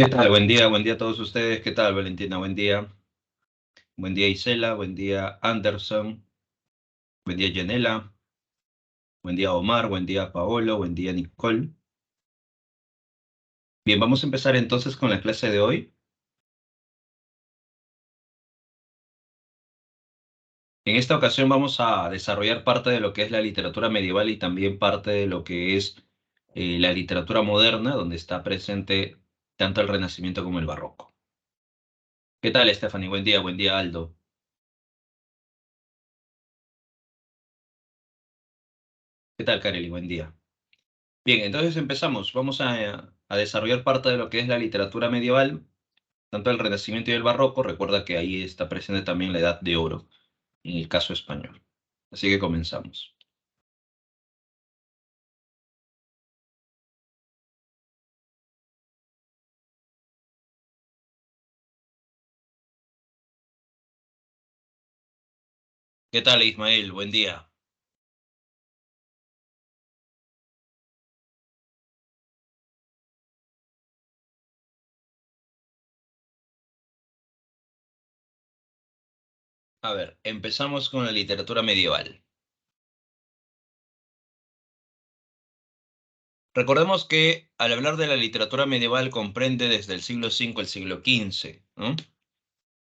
¿Qué tal? Buen día a todos ustedes. ¿Qué tal, Valentina? Buen día, Isela, buen día, Anderson, buen día, Yanela, buen día, Omar, buen día, Paolo, buen día, Nicole. Bien, vamos a empezar entonces con la clase de hoy. En esta ocasión vamos a desarrollar parte de lo que es la literatura medieval y también parte de lo que es la literatura moderna, donde está presente tanto el Renacimiento como el Barroco. ¿Qué tal, Stephanie? Buen día, Aldo. ¿Qué tal, Kareli? Buen día. Bien, entonces empezamos. Vamos a desarrollar parte de lo que es la literatura medieval, tanto el Renacimiento y el Barroco. Recuerda que ahí está presente también la Edad de Oro, en el caso español. Así que comenzamos. ¿Qué tal, Ismael? Buen día. A ver, empezamos con la literatura medieval. Recordemos que al hablar de la literatura medieval comprende desde el siglo V al siglo XV, ¿no?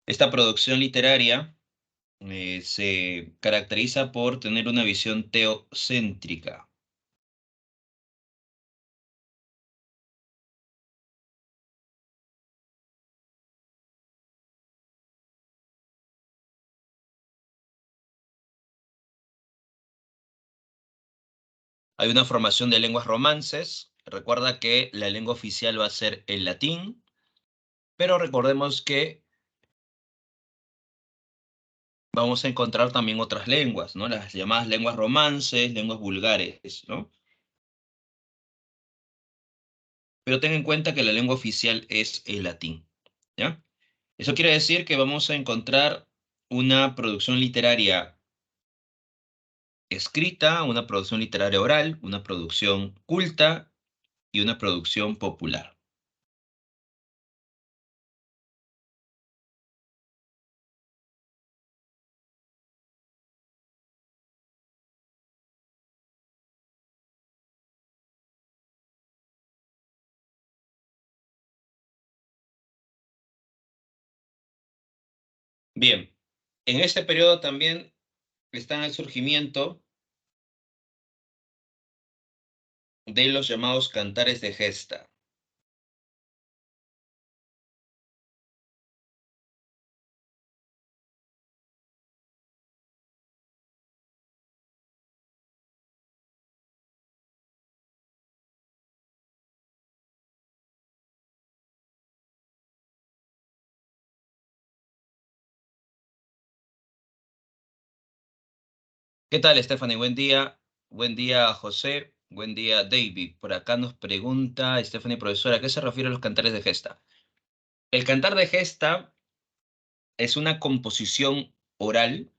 Esta producción literaria se caracteriza por tener una visión teocéntrica. Hay una formación de lenguas romances. Recuerda que la lengua oficial va a ser el latín, pero recordemos que vamos a encontrar también otras lenguas, ¿no? Las llamadas lenguas romances, lenguas vulgares, ¿no? Pero ten en cuenta que la lengua oficial es el latín, ¿ya? Eso quiere decir que vamos a encontrar una producción literaria escrita, una producción literaria oral, una producción culta y una producción popular. Bien, en este periodo también está en el surgimiento de los llamados cantares de gesta. ¿Qué tal, Stephanie? Buen día. Buen día, José. Buen día, David. Por acá nos pregunta Stephanie, profesora, ¿a qué se refiere a los cantares de gesta? El cantar de gesta es una composición oral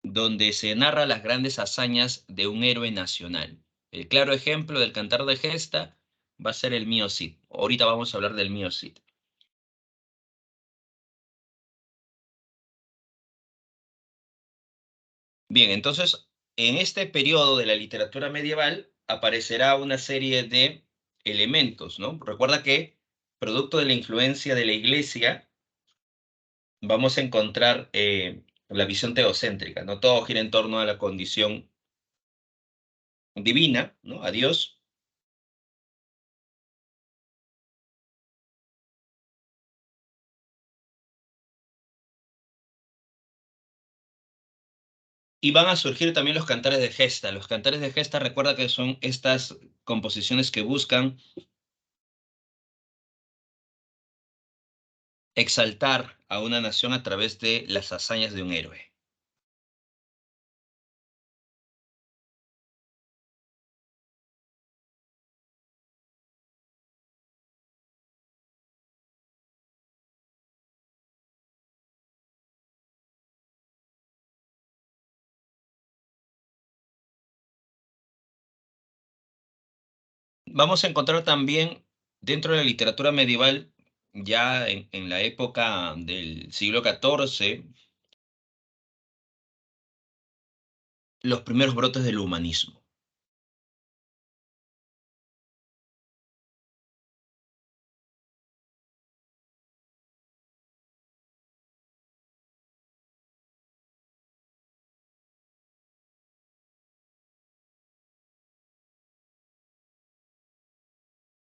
donde se narra las grandes hazañas de un héroe nacional. El claro ejemplo del cantar de gesta va a ser el mío Cid. Ahorita vamos a hablar del mío Cid. Bien, entonces, en este periodo de la literatura medieval aparecerá una serie de elementos, ¿no? Recuerda que, producto de la influencia de la Iglesia, vamos a encontrar la visión teocéntrica, ¿no? Todo gira en torno a la condición divina, ¿no? A Dios. Y van a surgir también los cantares de gesta. Los cantares de gesta, recuerda que son estas composiciones que buscan exaltar a una nación a través de las hazañas de un héroe. Vamos a encontrar también dentro de la literatura medieval ya en la época del siglo XIV, los primeros brotes del humanismo.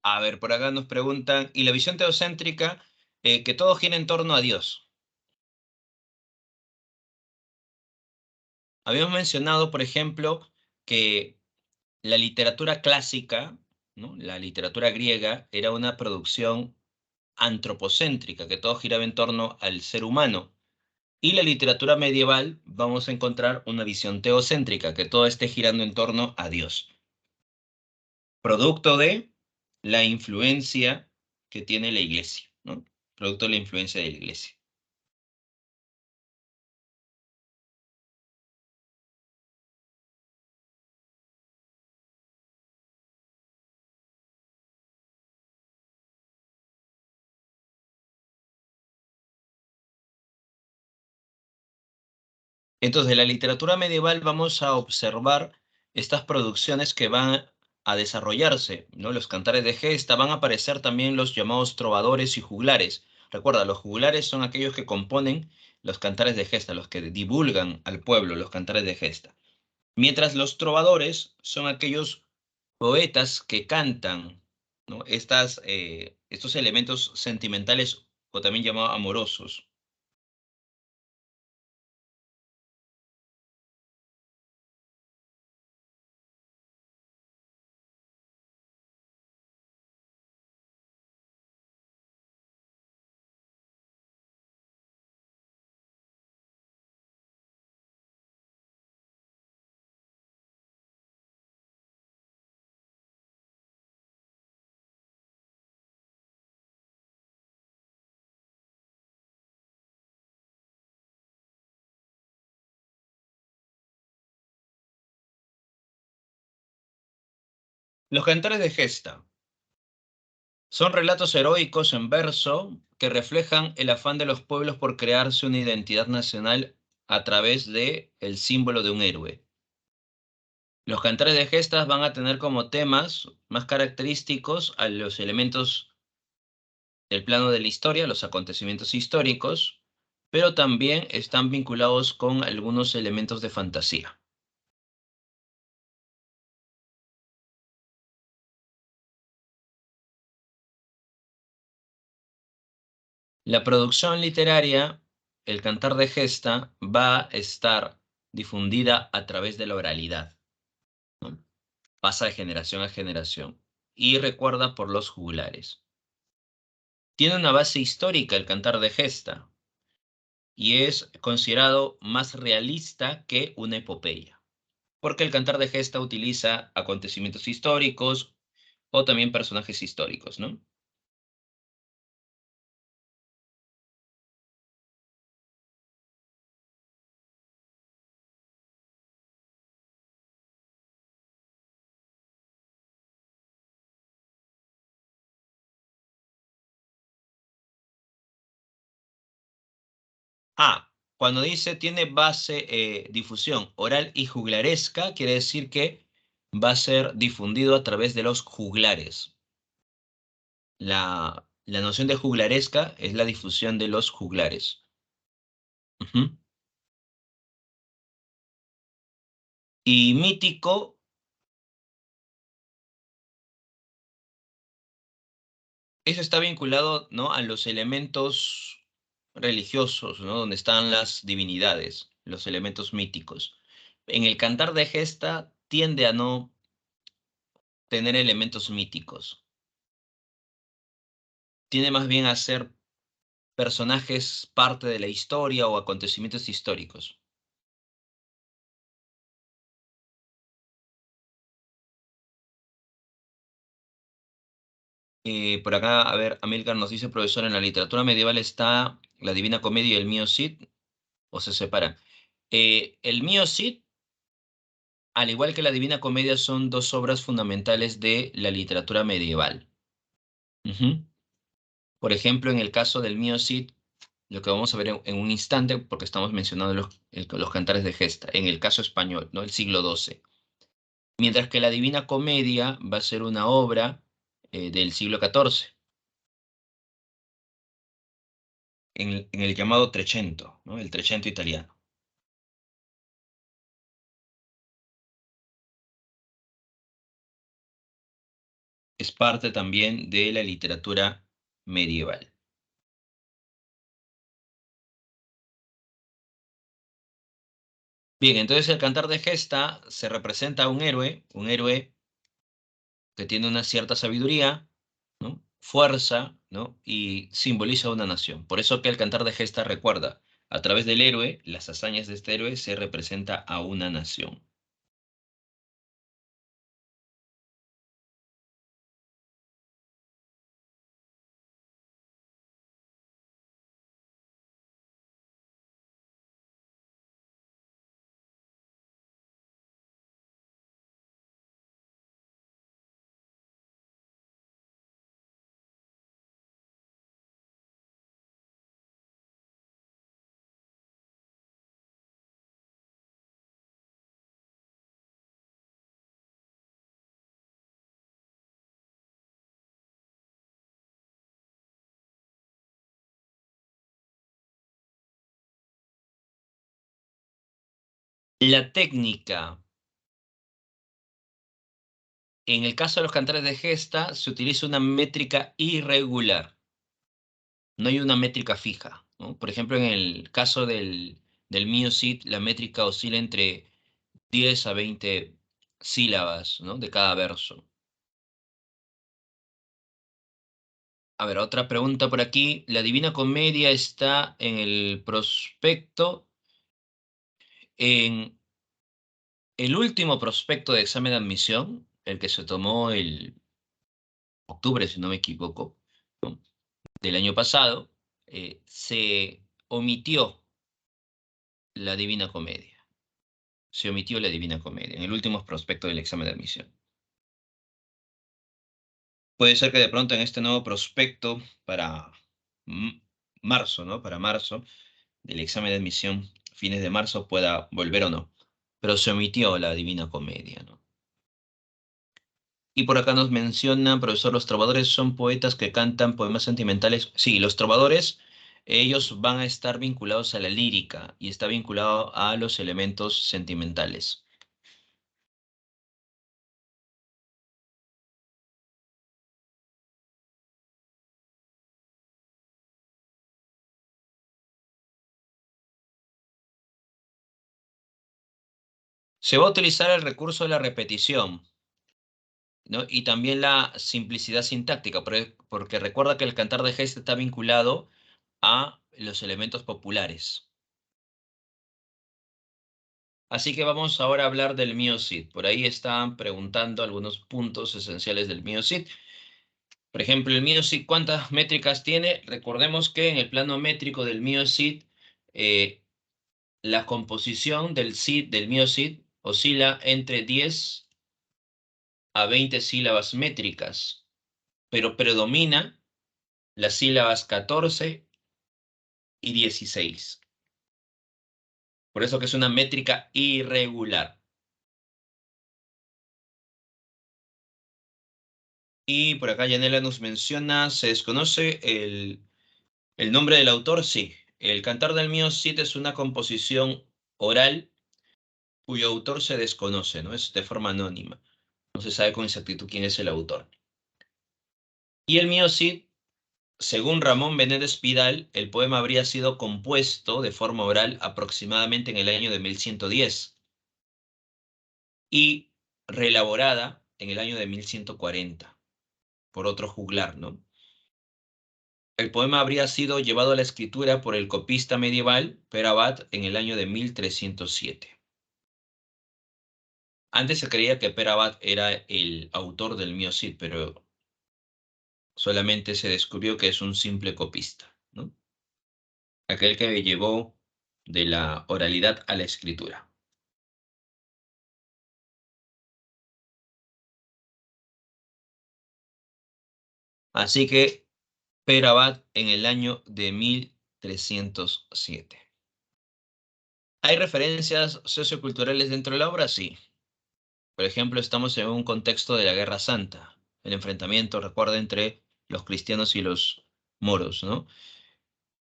A ver, por acá nos preguntan, ¿y la visión teocéntrica, que todo gira en torno a Dios? Habíamos mencionado, por ejemplo, que la literatura clásica, ¿no? La literatura griega, era una producción antropocéntrica, que todo giraba en torno al ser humano. Y la literatura medieval, vamos a encontrar una visión teocéntrica, que todo esté girando en torno a Dios. Producto de la influencia que tiene la iglesia, ¿no? Producto de la influencia de la iglesia. Entonces, de la literatura medieval vamos a observar estas producciones que van a desarrollarse, ¿no? Los cantares de gesta, van a aparecer también los llamados trovadores y juglares. Recuerda, los juglares son aquellos que componen los cantares de gesta, los que divulgan al pueblo los cantares de gesta. Mientras los trovadores son aquellos poetas que cantan, ¿no? Estos elementos sentimentales o también llamados amorosos. Los cantares de gesta son relatos heroicos en verso que reflejan el afán de los pueblos por crearse una identidad nacional a través de el símbolo de un héroe. Los cantares de gestas van a tener como temas más característicos a los elementos del plano de la historia, los acontecimientos históricos, pero también están vinculados con algunos elementos de fantasía. La producción literaria, el cantar de gesta, va a estar difundida a través de la oralidad, ¿no? Pasa de generación a generación y recuerda por los juglares. Tiene una base histórica el cantar de gesta y es considerado más realista que una epopeya, porque el cantar de gesta utiliza acontecimientos históricos o también personajes históricos, ¿no? Ah, cuando dice tiene base, difusión oral y juglaresca, quiere decir que va a ser difundido a través de los juglares. La noción de juglaresca es la difusión de los juglares. Ujú. Y mítico, eso está vinculado, ¿no? A los elementos religiosos, ¿no? Donde están las divinidades, los elementos míticos. En el cantar de gesta tiende a no tener elementos míticos. Tiene más bien a ser personajes parte de la historia o acontecimientos históricos. Por acá, a ver, Amílcar nos dice, profesor, en la literatura medieval está la Divina Comedia y el Mío Cid, o se separan. El Mío Cid, al igual que la Divina Comedia, son dos obras fundamentales de la literatura medieval. Ujú. Por ejemplo, en el caso del Mio Cid, lo que vamos a ver en un instante, porque estamos mencionando los cantares de gesta, en el caso español, ¿no? El siglo XII. Mientras que la Divina Comedia va a ser una obra del siglo XIV, en el llamado Trecento, ¿no? El Trecento italiano. Es parte también de la literatura medieval. Bien, entonces el cantar de gesta se representa a un héroe que tiene una cierta sabiduría, ¿no? Fuerza, ¿no? Y simboliza una nación. Por eso que el cantar de gesta recuerda, a través del héroe, las hazañas de este héroe se representa a una nación. La técnica. En el caso de los cantares de gesta, se utiliza una métrica irregular. No hay una métrica fija, ¿no? Por ejemplo, en el caso del Mio Cid, la métrica oscila entre 10 a 20 sílabas, ¿no? De cada verso. A ver, otra pregunta por aquí. La Divina Comedia está en el prospecto, en el último prospecto de examen de admisión, el que se tomó el octubre, si no me equivoco, ¿no? Del año pasado, se omitió la Divina Comedia. Se omitió la Divina Comedia en el último prospecto del examen de admisión. Puede ser que de pronto en este nuevo prospecto para mm, marzo, ¿no? Para marzo del examen de admisión, fines de marzo, pueda volver o no. Pero se omitió la Divina Comedia, ¿no? Y por acá nos menciona, profesor, los trovadores son poetas que cantan poemas sentimentales. Sí, los trovadores, ellos van a estar vinculados a la lírica y está vinculado a los elementos sentimentales. Se va a utilizar el recurso de la repetición, ¿no? Y también la simplicidad sintáctica, porque recuerda que el cantar de gesta está vinculado a los elementos populares. Así que vamos ahora a hablar del MioCid. Por ahí están preguntando algunos puntos esenciales del MioCid. Por ejemplo, el MioCid, ¿cuántas métricas tiene? Recordemos que en el plano métrico del MioCid, eh, la composición del MioCid oscila entre 10 a 20 sílabas métricas, pero predomina las sílabas 14 y 16. Por eso que es una métrica irregular. Y por acá Yanela nos menciona, se desconoce el nombre del autor, sí. El Cantar del Mío Cid es una composición oral cuyo autor se desconoce, ¿no? Es de forma anónima. No se sabe con exactitud quién es el autor. Y el Mío Cid, según Ramón Benédez Pidal, el poema habría sido compuesto de forma oral aproximadamente en el año de 1110 y reelaborada en el año de 1140 por otro juglar, ¿no? El poema habría sido llevado a la escritura por el copista medieval Per Abad en el año de 1307. Antes se creía que Per Abad era el autor del Mio Cid, pero solamente se descubrió que es un simple copista, ¿no? Aquel que llevó de la oralidad a la escritura. Así que Perabat en el año de 1307. ¿Hay referencias socioculturales dentro de la obra? Sí. Por ejemplo, estamos en un contexto de la Guerra Santa, el enfrentamiento, recuerda, entre los cristianos y los moros, ¿no?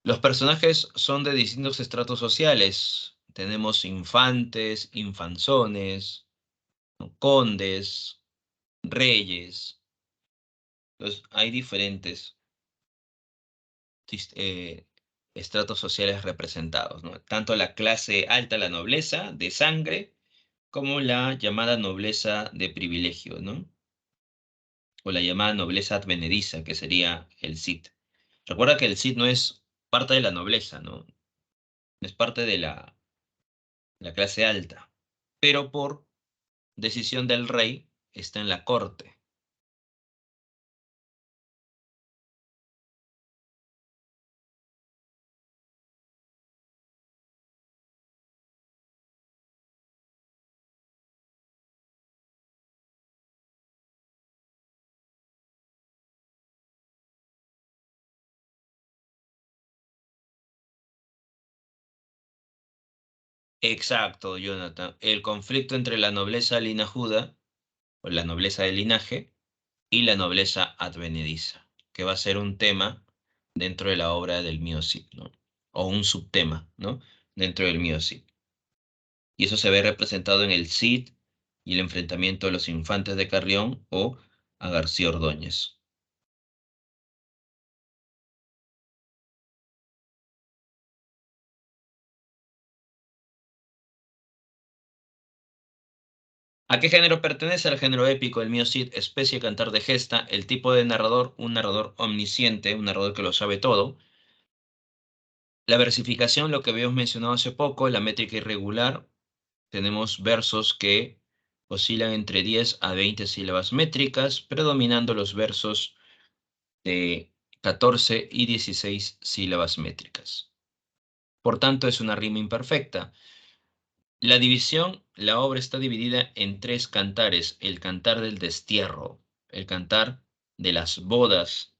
Los personajes son de distintos estratos sociales. Tenemos infantes, infanzones, ¿no? Condes, reyes. Entonces, hay diferentes dis- eh, estratos sociales representados, ¿no? Tanto la clase alta, la nobleza de sangre, como la llamada nobleza de privilegio, ¿no? O la llamada nobleza advenediza, que sería el Cid. Recuerda que el Cid no es parte de la nobleza, ¿no? Es parte de la clase alta, pero por decisión del rey está en la corte. Exacto, Jonathan. El conflicto entre la nobleza linajuda, o la nobleza de linaje, y la nobleza advenediza, que va a ser un tema dentro de la obra del Mío Cid, ¿no? O un subtema, ¿no? Dentro del Mío Cid. Y eso se ve representado en el Cid y el enfrentamiento de los infantes de Carrión o a García Ordóñez. ¿A qué género pertenece? Al género épico, el Mío Cid, especie cantar de gesta, el tipo de narrador, un narrador omnisciente, un narrador que lo sabe todo. La versificación, lo que habíamos mencionado hace poco, la métrica irregular, tenemos versos que oscilan entre 10 a 20 sílabas métricas, predominando los versos de 14 y 16 sílabas métricas. Por tanto, es una rima imperfecta. La división, la obra está dividida en tres cantares: el cantar del destierro, el cantar de las bodas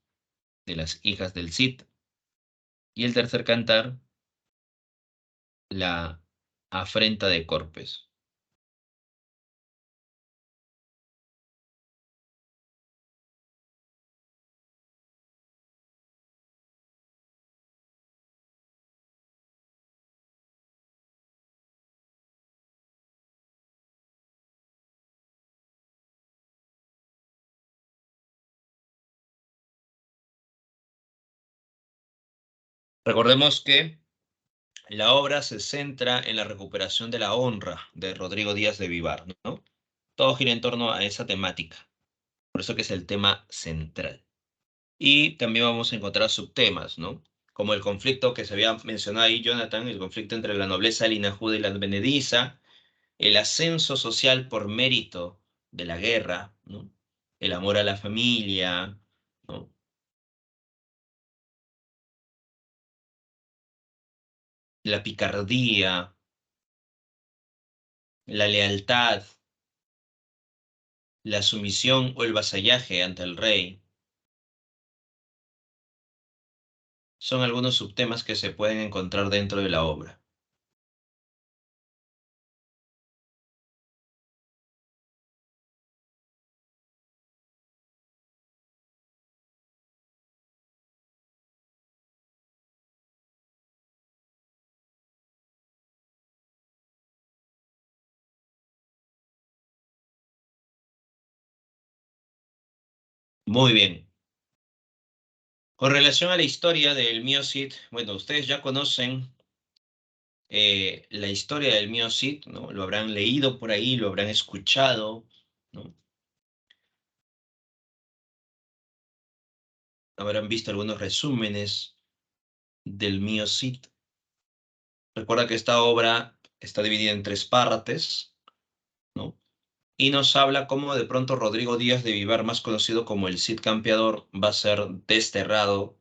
de las hijas del Cid, y el tercer cantar, la afrenta de Corpes. Recordemos que la obra se centra en la recuperación de la honra de Rodrigo Díaz de Vivar, ¿no? Todo gira en torno a esa temática, por eso que es el tema central. Y también vamos a encontrar subtemas, ¿no? Como el conflicto que se había mencionado ahí, Jonathan, el conflicto entre la nobleza linajuda y la advenediza, el ascenso social por mérito de la guerra, ¿no? El amor a la familia, ¿no? La picardía, la lealtad, la sumisión o el vasallaje ante el rey, son algunos subtemas que se pueden encontrar dentro de la obra. Muy bien. Con relación a la historia del Mio Cid, bueno, ustedes ya conocen la historia del Mio Cid, ¿no? Lo habrán leído por ahí, lo habrán escuchado, ¿no? Habrán visto algunos resúmenes del Mio Cid. Recuerda que esta obra está dividida en tres partes, ¿no? Y nos habla cómo de pronto Rodrigo Díaz de Vivar, más conocido como el Cid Campeador, va a ser desterrado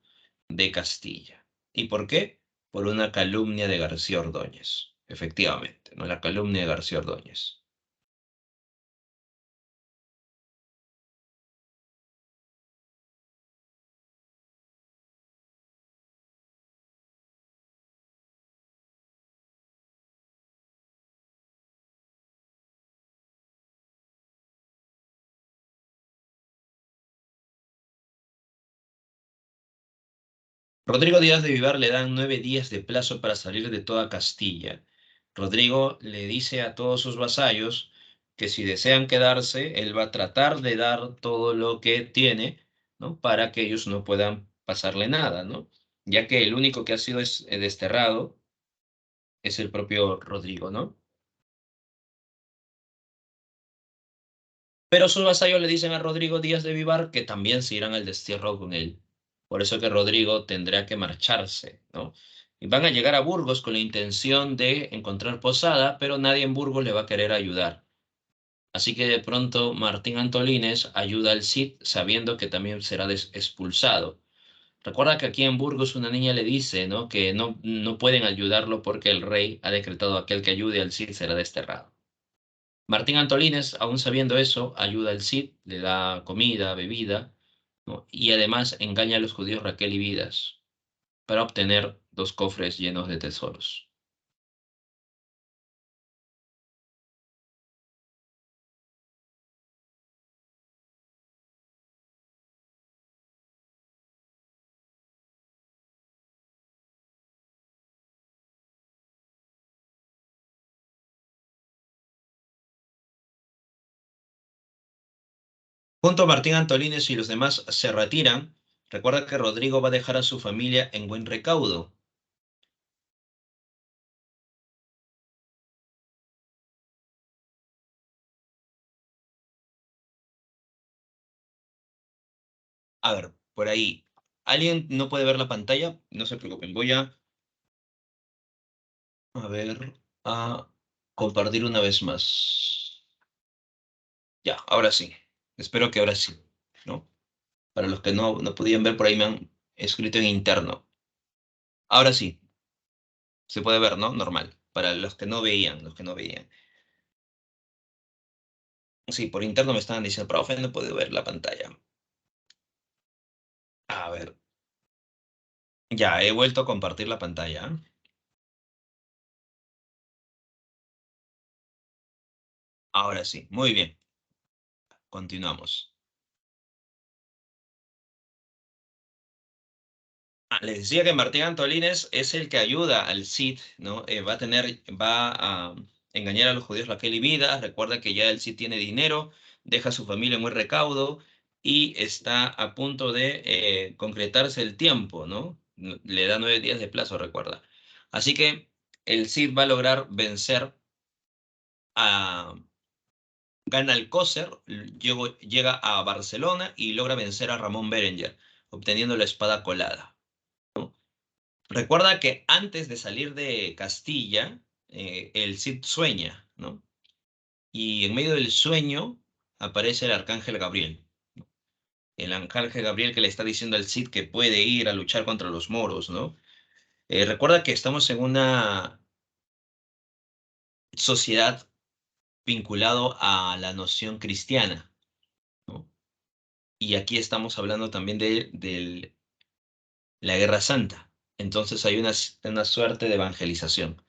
de Castilla. ¿Y por qué? Por una calumnia de García Ordóñez. Efectivamente, ¿no? La calumnia de García Ordóñez. Rodrigo Díaz de Vivar le dan 9 días de plazo para salir de toda Castilla. Rodrigo le dice a todos sus vasallos que si desean quedarse, él va a tratar de dar todo lo que tiene, ¿no? Para que ellos no puedan pasarle nada, ¿no? Ya que el único que ha sido desterrado es el propio Rodrigo, ¿no? Pero sus vasallos le dicen a Rodrigo Díaz de Vivar que también se irán al destierro con él. Por eso que Rodrigo tendrá que marcharse, ¿no? Y van a llegar a Burgos con la intención de encontrar posada, pero nadie en Burgos le va a querer ayudar. Así que de pronto Martín Antolínez ayuda al Cid sabiendo que también será expulsado. Recuerda que aquí en Burgos una niña le dice, ¿no? Que no pueden ayudarlo porque el rey ha decretado aquel que ayude al Cid será desterrado. Martín Antolínez, aún sabiendo eso, ayuda al Cid, le da comida, bebida, ¿no? Y además engaña a los judíos Raquel y Vidas para obtener 2 cofres llenos de tesoros. Junto a Martín Antolínez y los demás se retiran. Recuerda que Rodrigo va a dejar a su familia en buen recaudo. A ver, por ahí. ¿Alguien no puede ver la pantalla? No se preocupen, voy a ver, a compartir una vez más. Ya, ahora sí. Espero que ahora sí, ¿no? Para los que no podían ver, por ahí me han escrito en interno. Ahora sí, se puede ver, ¿no? Normal. Para los que no veían, los que no veían. Sí, por interno me estaban diciendo, profe, no puedo ver la pantalla. A ver, ya he vuelto a compartir la pantalla. Ahora sí, muy bien. Continuamos. Les decía que Martín Antolínez es el que ayuda al Cid, ¿no? Va a engañar a los judíos Raquel y Vida. Recuerda que ya el Cid tiene dinero, deja a su familia en muy recaudo y está a punto de concretarse el tiempo, ¿no? Le da 9 días de plazo, recuerda. Así que el Cid va a lograr vencer a gana Alcócer, llega a Barcelona y logra vencer a Ramón Berenguer, obteniendo la espada colada. Recuerda que antes de salir de Castilla, el Cid sueña, ¿no? Y en medio del sueño aparece el arcángel Gabriel. El arcángel Gabriel que le está diciendo al Cid que puede ir a luchar contra los moros, ¿no? Recuerda que estamos en una sociedad vinculado a la noción cristiana, ¿no? Y aquí estamos hablando también de la Guerra Santa. Entonces hay una suerte de evangelización.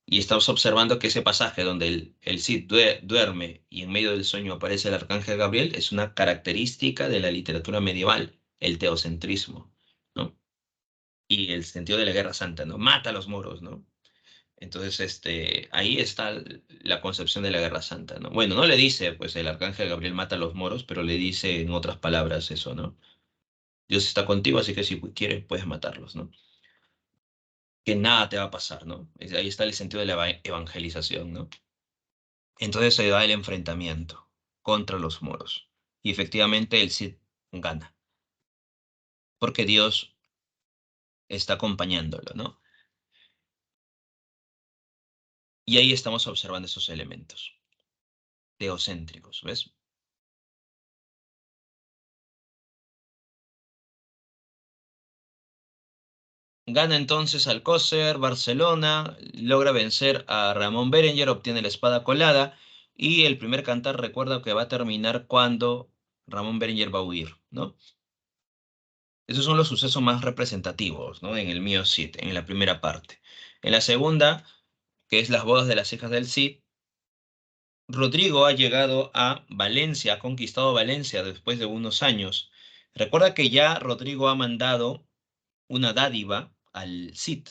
Y estamos observando que ese pasaje donde el Cid duerme y en medio del sueño aparece el arcángel Gabriel es una característica de la literatura medieval, el teocentrismo, ¿no? Y el sentido de la Guerra Santa, ¿no? Mata a los moros, ¿no? Entonces, ahí está la concepción de la Guerra Santa, ¿no? Bueno, no le dice, pues, el arcángel Gabriel mata a los moros, pero le dice en otras palabras eso, ¿no? Dios está contigo, así que si quieres, puedes matarlos, ¿no? Que nada te va a pasar, ¿no? Ahí está el sentido de la evangelización, ¿no? Entonces se da el enfrentamiento contra los moros. Y efectivamente el Cid gana, porque Dios está acompañándolo, ¿no? Y ahí estamos observando esos elementos teocéntricos, ¿ves? Gana entonces Alcócer, Barcelona, logra vencer a Ramón Berenguer, obtiene la espada colada y el primer cantar recuerda que va a terminar cuando Ramón Berenguer va a huir, ¿no? Esos son los sucesos más representativos, ¿no? En el mío Cid, en la primera parte. En la segunda, que es las bodas de las hijas del Cid, Rodrigo ha llegado a Valencia, ha conquistado Valencia después de unos años. Recuerda que ya Rodrigo ha mandado una dádiva al Cid.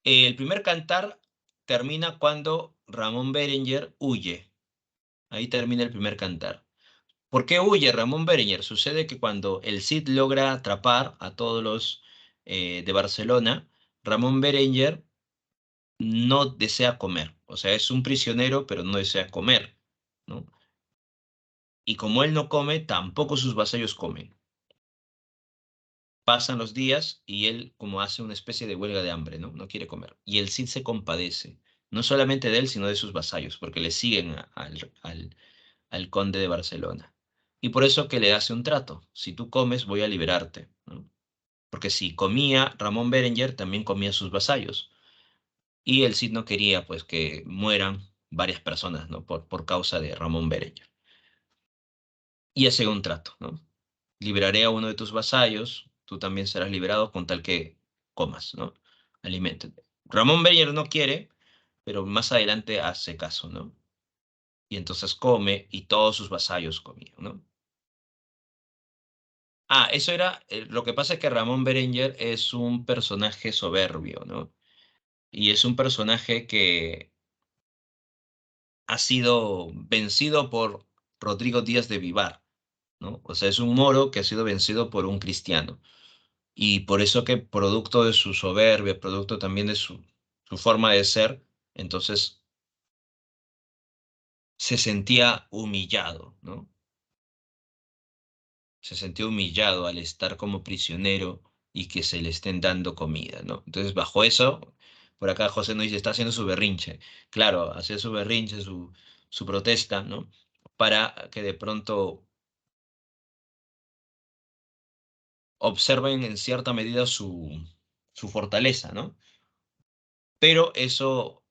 El primer cantar termina cuando Ramón Berenguer huye. Ahí termina el primer cantar. ¿Por qué huye Ramón Berenguer? Sucede que cuando el Cid logra atrapar a todos los de Barcelona, Ramón Berenguer no desea comer. O sea, es un prisionero, pero no desea comer, ¿no? Y como él no come, tampoco sus vasallos comen. Pasan los días y él como hace una especie de huelga de hambre, ¿no? No quiere comer. Y el Cid se compadece, no solamente de él, sino de sus vasallos, porque le siguen al conde de Barcelona. Y por eso que le hace un trato. Si tú comes, voy a liberarte, ¿no? Porque si comía Ramón Berenguer, también comía sus vasallos. Y el Cid no quería, pues, que mueran varias personas, ¿no? Por causa de Ramón Berenguer. Y hace un trato, ¿no? Liberaré a uno de tus vasallos, tú también serás liberado con tal que comas, ¿no? Aliméntate. Ramón Berenguer no quiere, pero más adelante hace caso, ¿no? Y entonces come y todos sus vasallos comían, ¿no? Ah, eso era, lo que pasa es que Ramón Berenguer es un personaje soberbio, ¿no? Y es un personaje que ha sido vencido por Rodrigo Díaz de Vivar, ¿no? O sea, es un moro que ha sido vencido por un cristiano. Y por eso que producto de su soberbia, producto también de su forma de ser, entonces se sentía humillado, ¿no? Se sentía humillado al estar como prisionero y que se le estén dando comida, ¿no? Entonces, bajo eso, por acá José nos dice, está haciendo su berrinche. Claro, hacía su berrinche, su protesta, ¿no? Para que de pronto observen en cierta medida su fortaleza, ¿no? Pero eso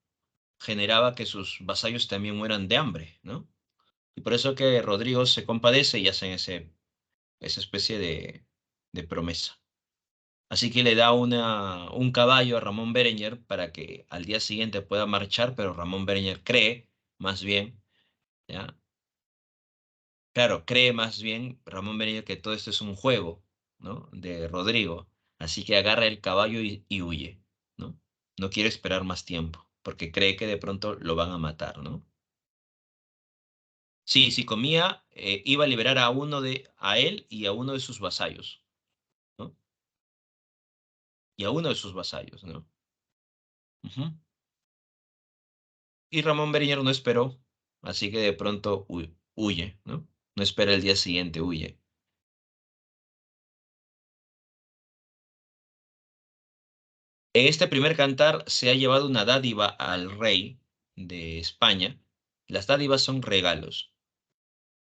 generaba que sus vasallos también mueran de hambre, ¿no? Y por eso que Rodrigo se compadece y hacen esa especie de promesa. Así que le da un caballo a Ramón Berenguer para que al día siguiente pueda marchar, pero Ramón Berenguer cree, más bien, ¿ya? Claro, cree más bien Ramón Berenguer que todo esto es un juego, ¿no? De Rodrigo. Así que agarra el caballo y huye, ¿no? No quiere esperar más tiempo, porque cree que de pronto lo van a matar, ¿no? Sí, si comía, iba a liberar a él y a uno de sus vasallos, ¿no? Y a uno de sus vasallos, ¿no? Ujú. Y Ramón Berenguer no esperó, así que de pronto huye, ¿no? No espera el día siguiente, huye. En este primer cantar se ha llevado una dádiva al rey de España. Las dádivas son regalos.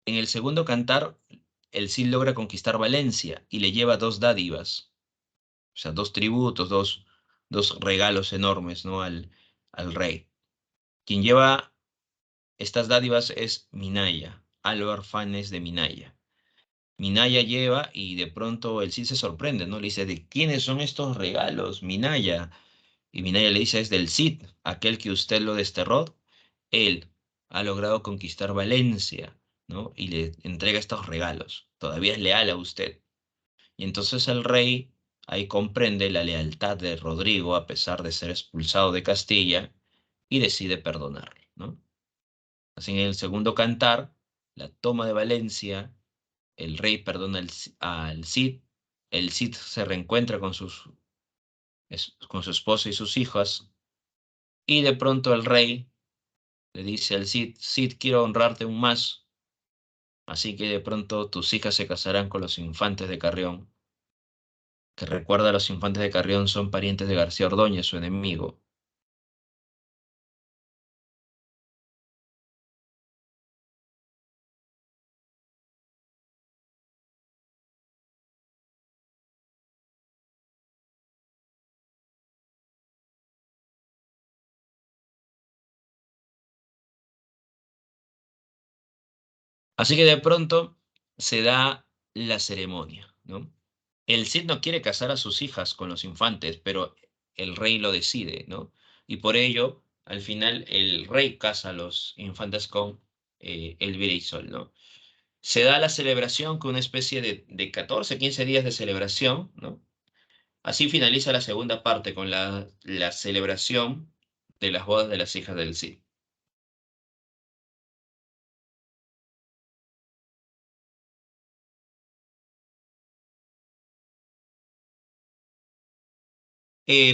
En el segundo cantar, el Cid logra conquistar Valencia y le lleva dos dádivas, o sea, dos tributos, dos regalos enormes, ¿no? Al rey. Quien lleva estas dádivas es Minaya, Álvar Fanes de Minaya. Minaya lleva y de pronto el Cid se sorprende, ¿no? Le dice, ¿de quiénes son estos regalos, Minaya? Y Minaya le dice, es del Cid, aquel que usted lo desterró. Él ha logrado conquistar Valencia, ¿no? Y le entrega estos regalos. Todavía es leal a usted. Y entonces el rey ahí comprende la lealtad de Rodrigo a pesar de ser expulsado de Castilla y decide perdonarle, ¿no? Así en el segundo cantar, la toma de Valencia, el rey perdona al Cid, el Cid se reencuentra con su esposa y sus hijas, y de pronto el rey le dice al Cid, Cid, quiero honrarte aún más, así que de pronto tus hijas se casarán con los infantes de Carrión, que recuerda a los infantes de Carrión son parientes de García Ordóñez, su enemigo. Así que de pronto se da la ceremonia, ¿no? El Cid no quiere casar a sus hijas con los infantes, pero el rey lo decide, ¿no? Y por ello, al final, el rey casa a los infantes con Elvira y Sol, ¿no? Se da la celebración con una especie de 14, 15 días de celebración, ¿no? Así finaliza la segunda parte con la celebración de las bodas de las hijas del Cid.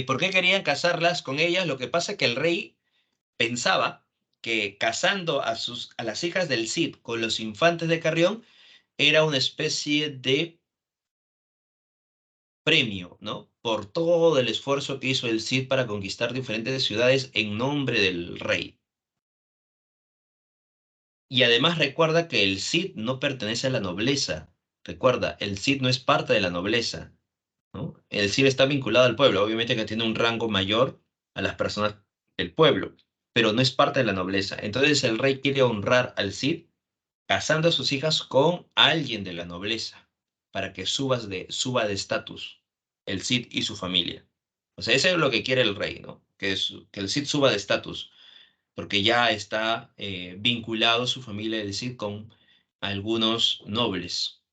¿Por qué querían casarlas con ellas? Lo que pasa es que el rey pensaba que casando a las hijas del Cid con los infantes de Carrión era una especie de premio, ¿no? Por todo el esfuerzo que hizo el Cid para conquistar diferentes ciudades en nombre del rey. Y además recuerda que el Cid no pertenece a la nobleza. Recuerda, el Cid no es parte de la nobleza, ¿no? El Cid está vinculado al pueblo, obviamente que tiene un rango mayor a las personas del pueblo, pero no es parte de la nobleza. Entonces el rey quiere honrar al Cid casando a sus hijas con alguien de la nobleza para que suba de estatus el Cid y su familia. O sea, eso es lo que quiere el rey, ¿no? Que el Cid suba de estatus, porque ya está vinculado su familia del Cid con algunos nobles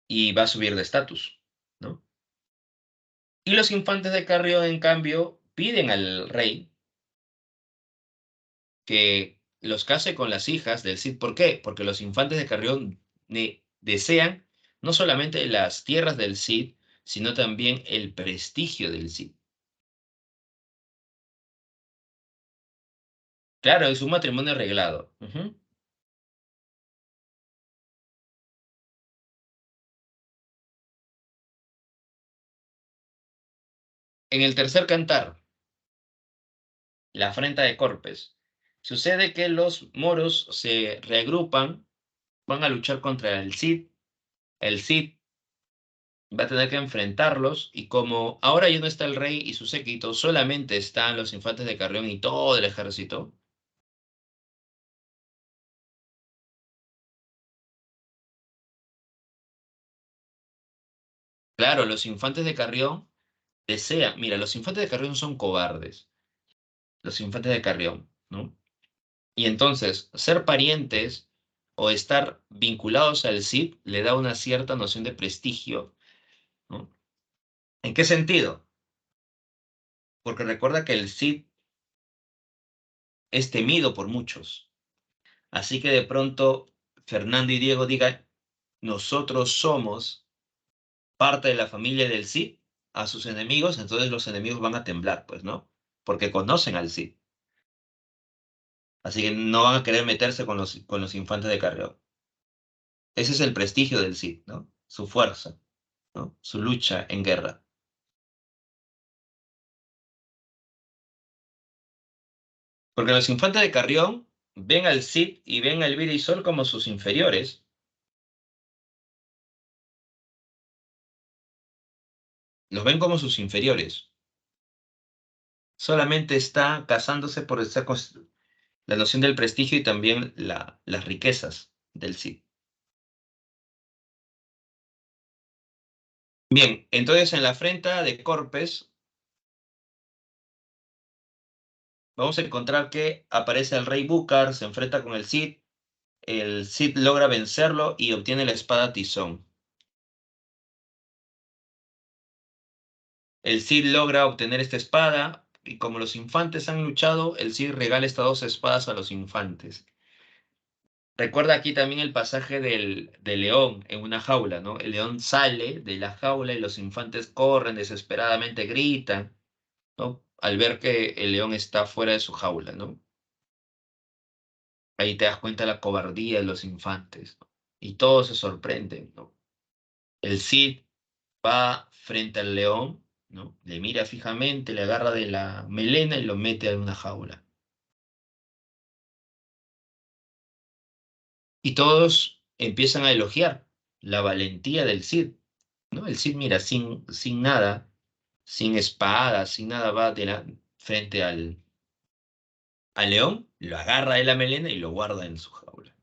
y va a subir de estatus, ¿no? Y los infantes de Carrión, en cambio, piden al rey que los case con las hijas del Cid. ¿Por qué? Porque los infantes de Carrión desean no solamente las tierras del Cid, sino también el prestigio del Cid. Claro, es un matrimonio arreglado. Ujú. En el tercer cantar, la afrenta de Corpes, sucede que los moros se reagrupan, van a luchar contra el Cid va a tener que enfrentarlos y como ahora ya no está el rey y su séquito, solamente están los infantes de Carrión y todo el ejército. Claro, los infantes de Carrión desean, mira, los infantes de Carrión son cobardes, los infantes de Carrión, ¿no? Y entonces, ser parientes o estar vinculados al Cid le da una cierta noción de prestigio, ¿no? ¿En qué sentido? Porque recuerda que el Cid es temido por muchos. Así que de pronto Fernando y Diego digan, nosotros somos parte de la familia del Cid a sus enemigos, entonces los enemigos van a temblar, pues, ¿no? Porque conocen al Cid. Así que no van a querer meterse con los infantes de Carrión. Ese es el prestigio del Cid, ¿no? Su fuerza, ¿no? Su lucha en guerra. Porque los infantes de Carrión ven al Cid y ven a Elvira y Sol como sus inferiores. Los ven como sus inferiores. Solamente está casándose por la noción del prestigio y también las riquezas del Cid. Bien, entonces en la afrenta de Corpes vamos a encontrar que aparece el rey Búcar, se enfrenta con el Cid logra vencerlo y obtiene la espada Tizón. El Cid logra obtener esta espada y como los infantes han luchado, el Cid regala estas dos espadas a los infantes. Recuerda aquí también el pasaje del león en una jaula, ¿no? El león sale de la jaula y los infantes corren desesperadamente, gritan, ¿no? Al ver que el león está fuera de su jaula, ¿no? Ahí te das cuenta de la cobardía de los infantes, ¿no? Y todos se sorprenden, ¿no? El Cid va frente al león, ¿no? Le mira fijamente, le agarra de la melena y lo mete en una jaula. Y todos empiezan a elogiar la valentía del Cid, ¿no? El Cid, mira, sin nada, sin espada, sin nada, va frente al león, lo agarra de la melena y lo guarda en su jaula.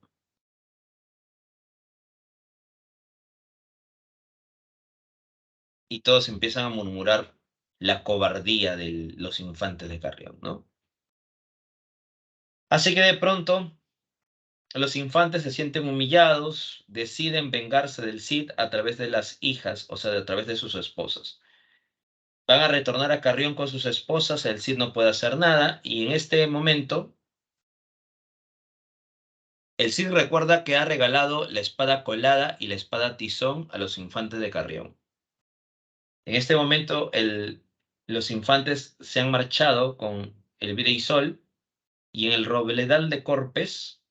Y todos empiezan a murmurar la cobardía de los infantes de Carrión, ¿no? Así que de pronto los infantes se sienten humillados, deciden vengarse del Cid a través de las hijas, o sea, a través de sus esposas. Van a retornar a Carrión con sus esposas, el Cid no puede hacer nada, y en este momento el Cid recuerda que ha regalado la espada colada y la espada tizón a los infantes de Carrión. En este momento los infantes se han marchado con Elvira y Sol, y en el Robledal de Corpes,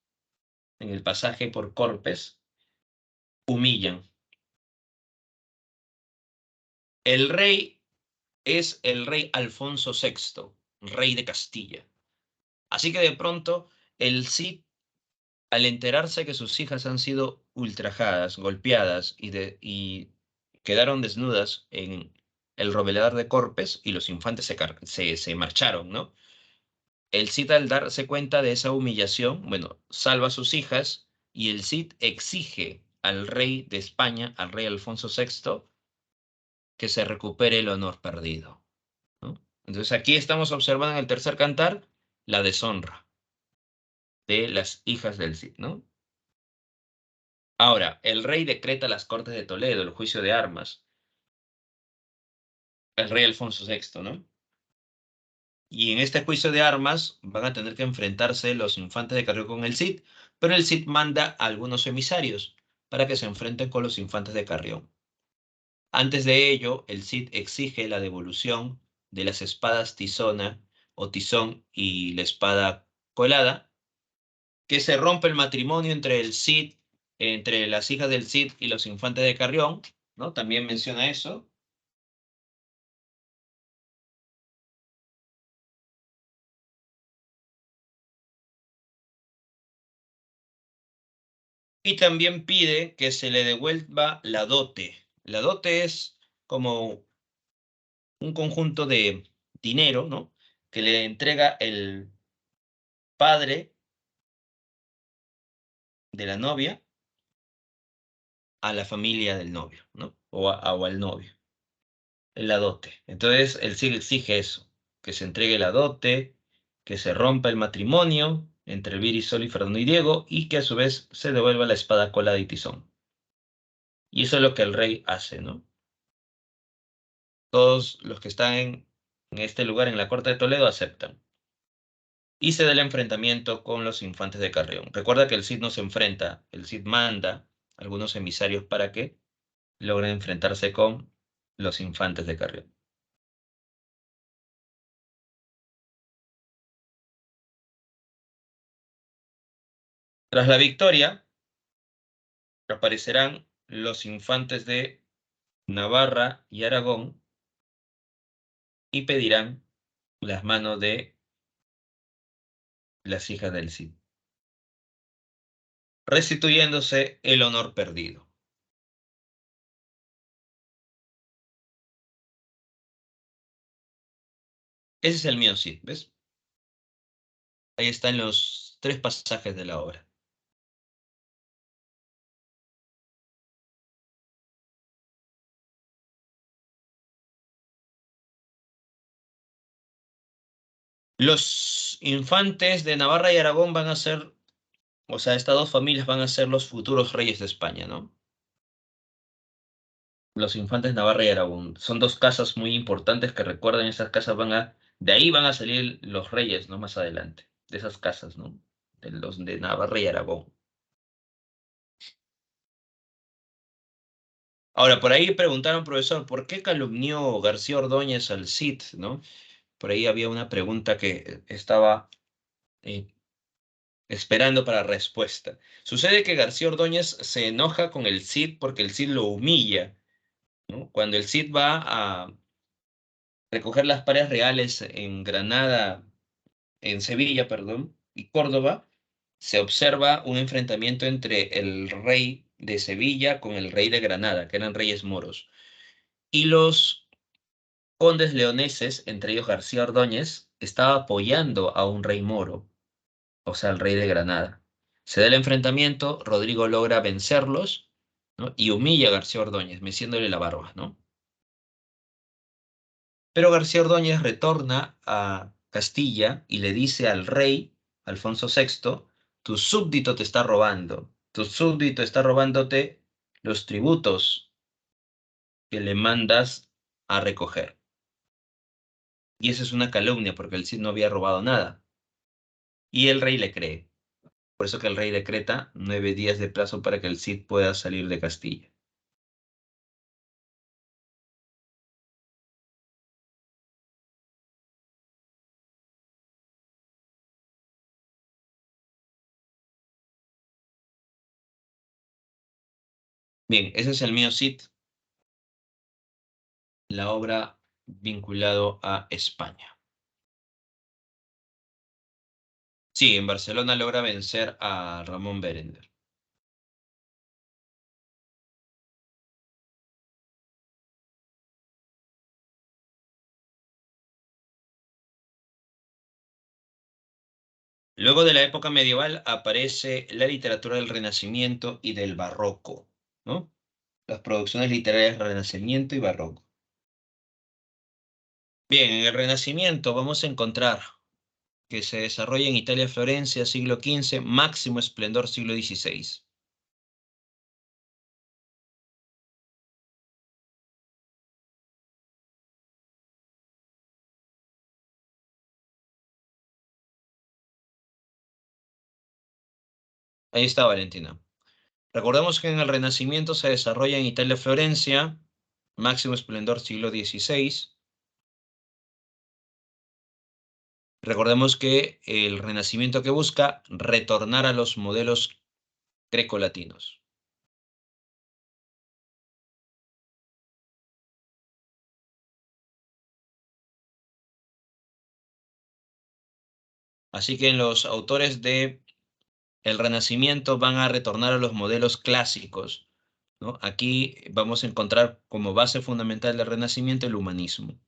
en el pasaje por Corpes, humillan. El rey es el rey Alfonso VI, rey de Castilla. Así que de pronto el Cid, al enterarse que sus hijas han sido ultrajadas, golpeadas y quedaron desnudas en el Robledal de Corpes y los infantes se marcharon, ¿no? El Cid, al darse cuenta de esa humillación, bueno, salva a sus hijas y el Cid exige al rey de España, al rey Alfonso VI, que se recupere el honor perdido, ¿no? Entonces aquí estamos observando en el tercer cantar la deshonra de las hijas del Cid, ¿no? Ahora, el rey decreta las Cortes de Toledo, el juicio de armas, el rey Alfonso VI, ¿no? Y en este juicio de armas van a tener que enfrentarse los infantes de Carrión con el Cid, pero el Cid manda a algunos emisarios para que se enfrenten con los infantes de Carrión. Antes de ello, el Cid exige la devolución de las espadas Tizona o Tizón y la espada colada, que se rompe el matrimonio entre el Cid, entre las hijas del Cid y los infantes de Carrión, ¿no? También menciona eso. Y también pide que se le devuelva la dote. La dote es como un conjunto de dinero, ¿no? Que le entrega el padre de la novia a la familia del novio, ¿no? O al novio, la dote. Entonces, él sí exige eso, que se entregue la dote, que se rompa el matrimonio entre Elvira y Sol y Fernando y Diego, y que a su vez se devuelva la espada colada y tizón. Y eso es lo que el rey hace, ¿no? Todos los que están en este lugar, en la corte de Toledo, aceptan. Y se da el enfrentamiento con los infantes de Carrión. Recuerda que el Cid no se enfrenta, el Cid manda algunos emisarios para que logren enfrentarse con los infantes de Carrión. Tras la victoria, aparecerán los infantes de Navarra y Aragón y pedirán las manos de las hijas del Cid, restituyéndose el honor perdido. Ese es el mío Cid, ¿ves? Ahí están los tres pasajes de la obra. Los infantes de Navarra y Aragón van a ser, o sea, estas dos familias van a ser los futuros reyes de España, ¿no? Los infantes de Navarra y Aragón. Son dos casas muy importantes que recuerden, esas casas de ahí van a salir los reyes, ¿no? Más adelante, de esas casas, ¿no? De los de Navarra y Aragón. Ahora, por ahí preguntaron, profesor, ¿por qué calumnió García Ordóñez al Cid, ¿no? Por ahí había una pregunta que estaba eh, esperando para respuesta. Sucede que García Ordóñez se enoja con el Cid porque el Cid lo humilla, ¿no? Cuando el Cid va a recoger las pares reales en Granada, en Sevilla, perdón, y Córdoba, se observa un enfrentamiento entre el rey de Sevilla con el rey de Granada, que eran reyes moros. Y los condes leoneses, entre ellos García Ordóñez, estaba apoyando a un rey moro, o sea, al rey de Granada. Se da el enfrentamiento, Rodrigo logra vencerlos, ¿no? Y humilla a García Ordóñez, meciéndole la barba, ¿no? Pero García Ordóñez retorna a Castilla y le dice al rey Alfonso VI, tu súbdito te está robando. Tu súbdito está robándote los tributos que le mandas a recoger. Y esa es una calumnia porque el Cid no había robado nada. Y el rey le cree. Por eso que el rey decreta 9 días de plazo para que el Cid pueda salir de Castilla. Bien, ese es el mío Cid, la obra vinculado a España. Sí, en Barcelona logra vencer a Ramón Berenguer. Luego de la época medieval aparece la literatura del Renacimiento y del Barroco, ¿no? Las producciones literarias del Renacimiento y Barroco. Bien, en el Renacimiento vamos a encontrar que se desarrolla en Italia, Florencia, siglo XV, máximo esplendor, siglo XVI. Ahí está, Valentina. Recordemos que en el Renacimiento se desarrolla en Italia, Florencia, máximo esplendor, siglo XVI. Recordemos que el Renacimiento que busca retornar a los modelos grecolatinos. Así que en los autores de el Renacimiento van a retornar a los modelos clásicos, ¿no? Aquí vamos a encontrar como base fundamental del Renacimiento el humanismo.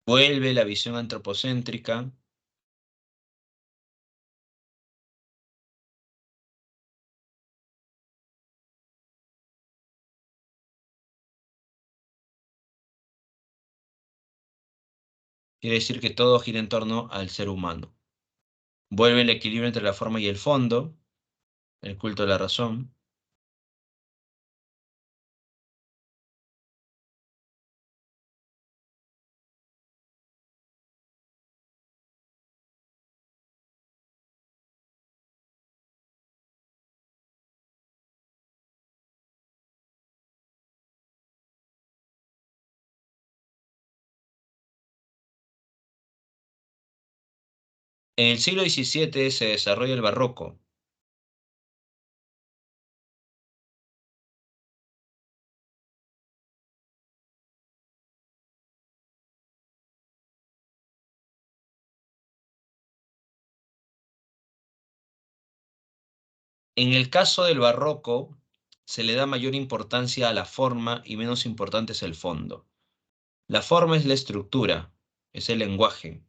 Vuelve la visión antropocéntrica. Quiere decir que todo gira en torno al ser humano. Vuelve el equilibrio entre la forma y el fondo, el culto de la razón. En el siglo XVII se desarrolla el barroco. En el caso del barroco, se le da mayor importancia a la forma y menos importante es el fondo. La forma es la estructura, es el lenguaje.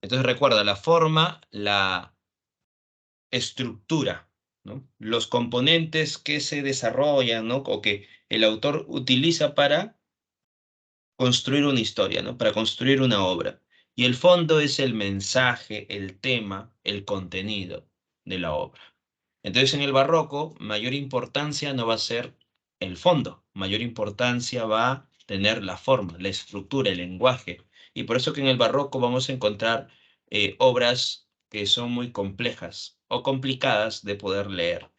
Entonces recuerda, la forma, la estructura, ¿no? Los componentes que se desarrollan, ¿no? O que el autor utiliza para construir una historia, ¿no? Para construir una obra. Y el fondo es el mensaje, el tema, el contenido de la obra. Entonces, en el barroco, mayor importancia no va a ser el fondo, mayor importancia va a tener la forma, la estructura, el lenguaje. Y por eso que en el barroco vamos a encontrar obras que son muy complejas o complicadas de poder leer.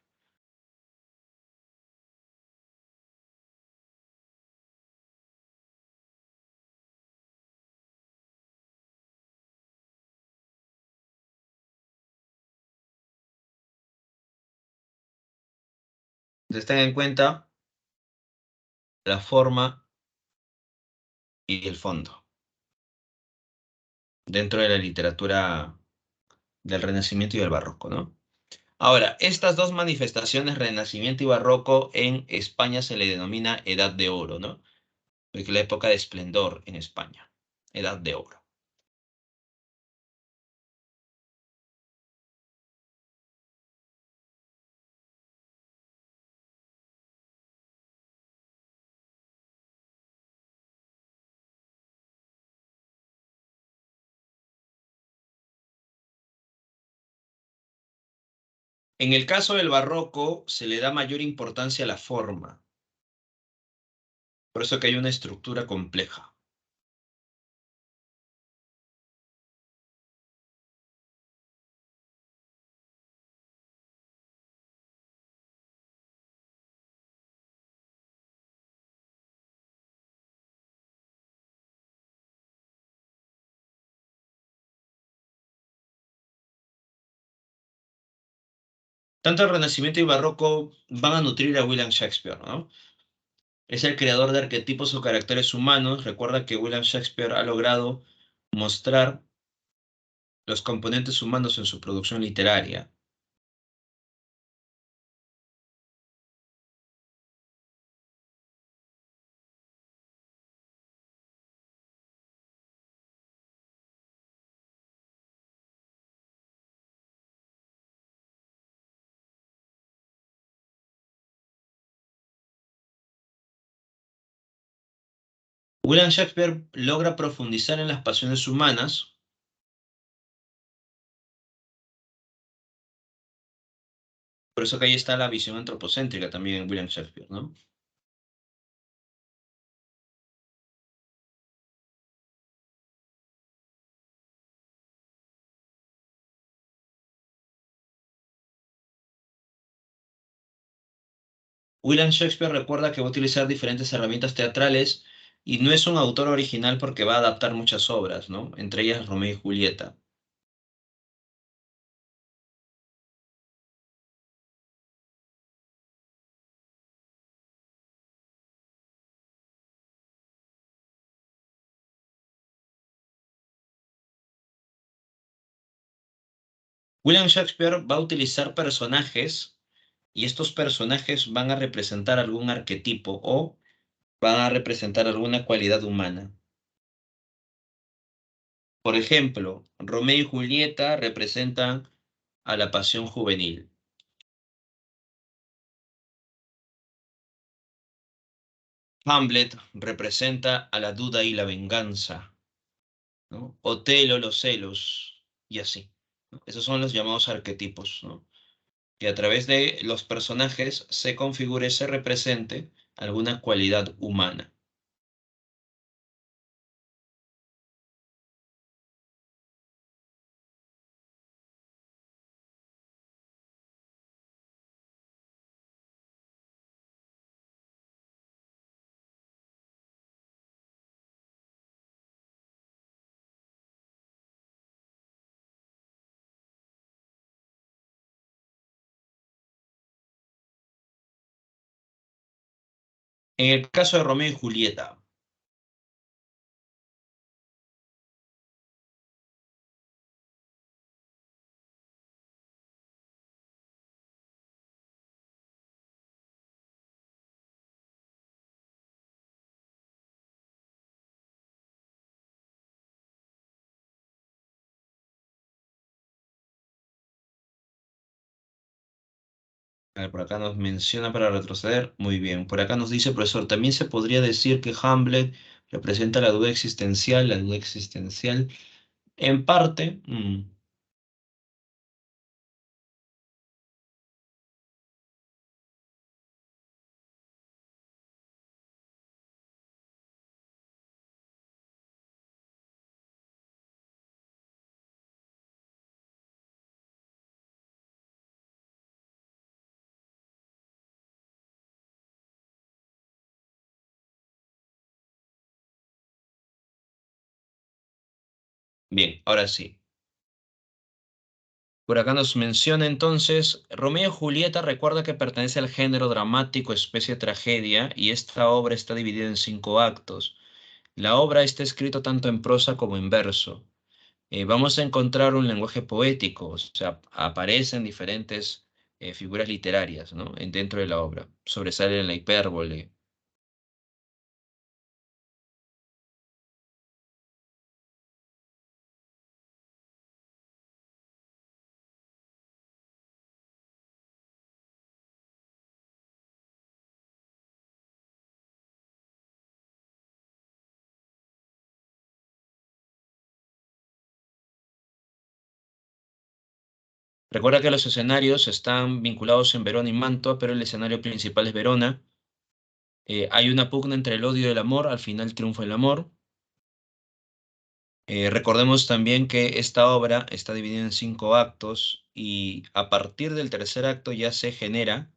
Entonces, ten en cuenta la forma y el fondo dentro de la literatura del Renacimiento y del Barroco, ¿no? Ahora, estas dos manifestaciones, Renacimiento y Barroco, en España se le denomina Edad de Oro, ¿no? Porque la época de esplendor en España, Edad de Oro. En el caso del Barroco, se le da mayor importancia a la forma, por eso que hay una estructura compleja. Tanto el Renacimiento y Barroco van a nutrir a William Shakespeare, ¿no? Es el creador de arquetipos o caracteres humanos. Recuerda que William Shakespeare ha logrado mostrar los componentes humanos en su producción literaria. William Shakespeare logra profundizar en las pasiones humanas, por eso que ahí está la visión antropocéntrica también en William Shakespeare, ¿no? William Shakespeare recuerda que va a utilizar diferentes herramientas teatrales y no es un autor original porque va a adaptar muchas obras, ¿no? Entre ellas Romeo y Julieta. William Shakespeare va a utilizar personajes y estos personajes van a representar algún arquetipo o van a representar alguna cualidad humana. Por ejemplo, Romeo y Julieta representan a la pasión juvenil. Hamlet representa a la duda y la venganza, ¿no? Otelo, los celos, y así, ¿no? Esos son los llamados arquetipos, ¿no? Que a través de los personajes se configure, se represente alguna cualidad humana. En el caso de Romeo y Julieta, a ver, por acá nos menciona para retroceder, muy bien. Por acá nos dice, profesor, también se podría decir que Hamlet representa la duda existencial, en parte, bien, ahora sí. Por acá nos menciona entonces, Romeo y Julieta recuerda que pertenece al género dramático, especie tragedia, y esta obra está dividida en 5 actos. La obra está escrita tanto en prosa como en verso. Vamos a encontrar un lenguaje poético, o sea, aparecen diferentes figuras literarias, ¿no? Dentro de la obra. Sobresale la hipérbole. Recuerda que los escenarios están vinculados en Verona y Mantua, pero el escenario principal es Verona. Hay una pugna entre el odio y el amor, al final triunfa el amor. Recordemos también que esta obra está dividida en 5 actos y a partir del tercer acto ya se genera.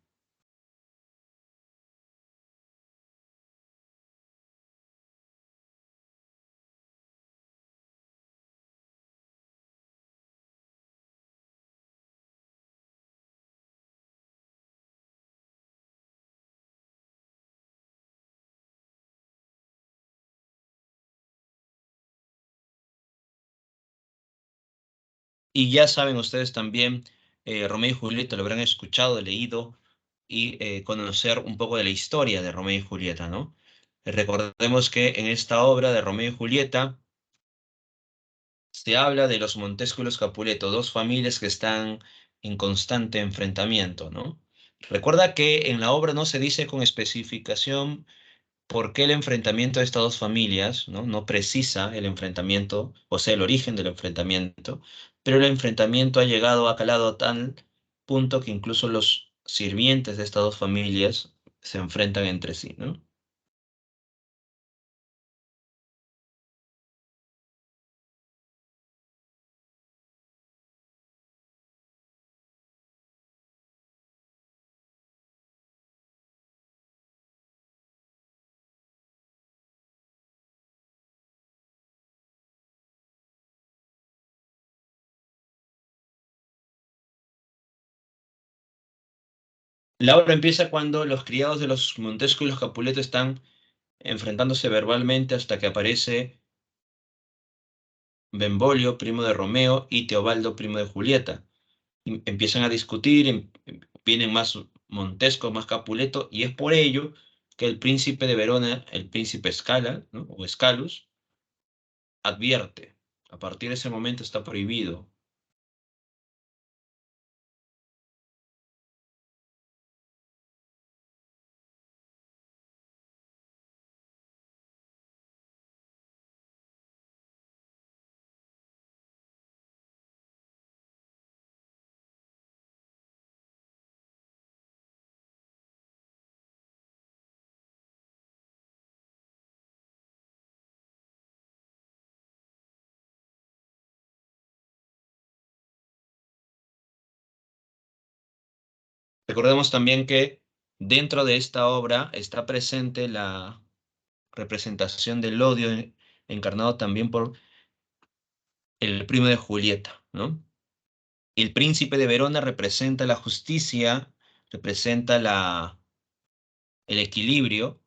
Y ya saben ustedes también, Romeo y Julieta lo habrán escuchado, leído y conocer un poco de la historia de Romeo y Julieta, ¿no? Recordemos que en esta obra de Romeo y Julieta se habla de los Montesco y los Capuleto, dos familias que están en constante enfrentamiento, ¿no? Recuerda que en la obra no se dice con especificación por qué el enfrentamiento de estas dos familias, ¿no? No precisa el enfrentamiento, o sea, el origen del enfrentamiento, pero el enfrentamiento ha llegado, ha calado a tal punto que incluso los sirvientes de estas dos familias se enfrentan entre sí, ¿no? La obra empieza cuando los criados de los Montesco y los Capuleto están enfrentándose verbalmente hasta que aparece Benvolio, primo de Romeo, y Teobaldo, primo de Julieta. Y empiezan a discutir, vienen más Montesco, más Capuleto, y es por ello que el príncipe de Verona, el príncipe Scala, ¿no? O Scalus, advierte, a partir de ese momento está prohibido. Recordemos también que dentro de esta obra está presente la representación del odio encarnado también por el primo de Julieta, ¿no? El príncipe de Verona representa la justicia, representa el equilibrio,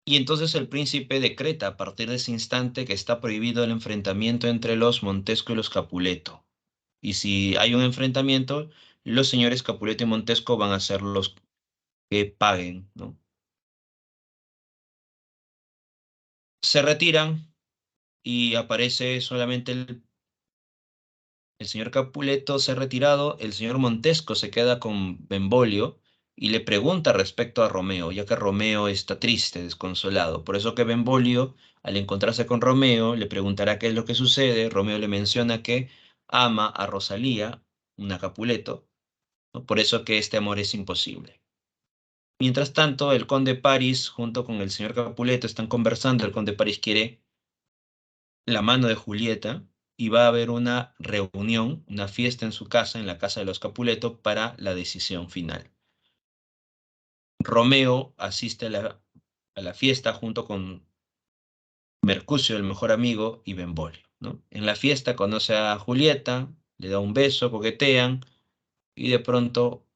y entonces el príncipe decreta a partir de ese instante que está prohibido el enfrentamiento entre los Montesco y los Capuleto. Y si hay un enfrentamiento, los señores Capuleto y Montesco van a ser los que paguen, ¿no? Se retiran y aparece solamente el señor Capuleto se ha retirado, el señor Montesco se queda con Benvolio y le pregunta respecto a Romeo, ya que Romeo está triste, desconsolado. Por eso que Benvolio, al encontrarse con Romeo, le preguntará qué es lo que sucede. Romeo le menciona que ama a Rosalía, una Capuleto, ¿no? Por eso que este amor es imposible. Mientras tanto, el conde Paris, junto con el señor Capuleto, están conversando. El conde Paris quiere la mano de Julieta y va a haber una reunión, una fiesta en su casa, en la casa de los Capuleto, para la decisión final. Romeo asiste a la fiesta junto con Mercucio, el mejor amigo, y Benvolio, ¿no? En la fiesta conoce a Julieta, le da un beso, coquetean, y de pronto,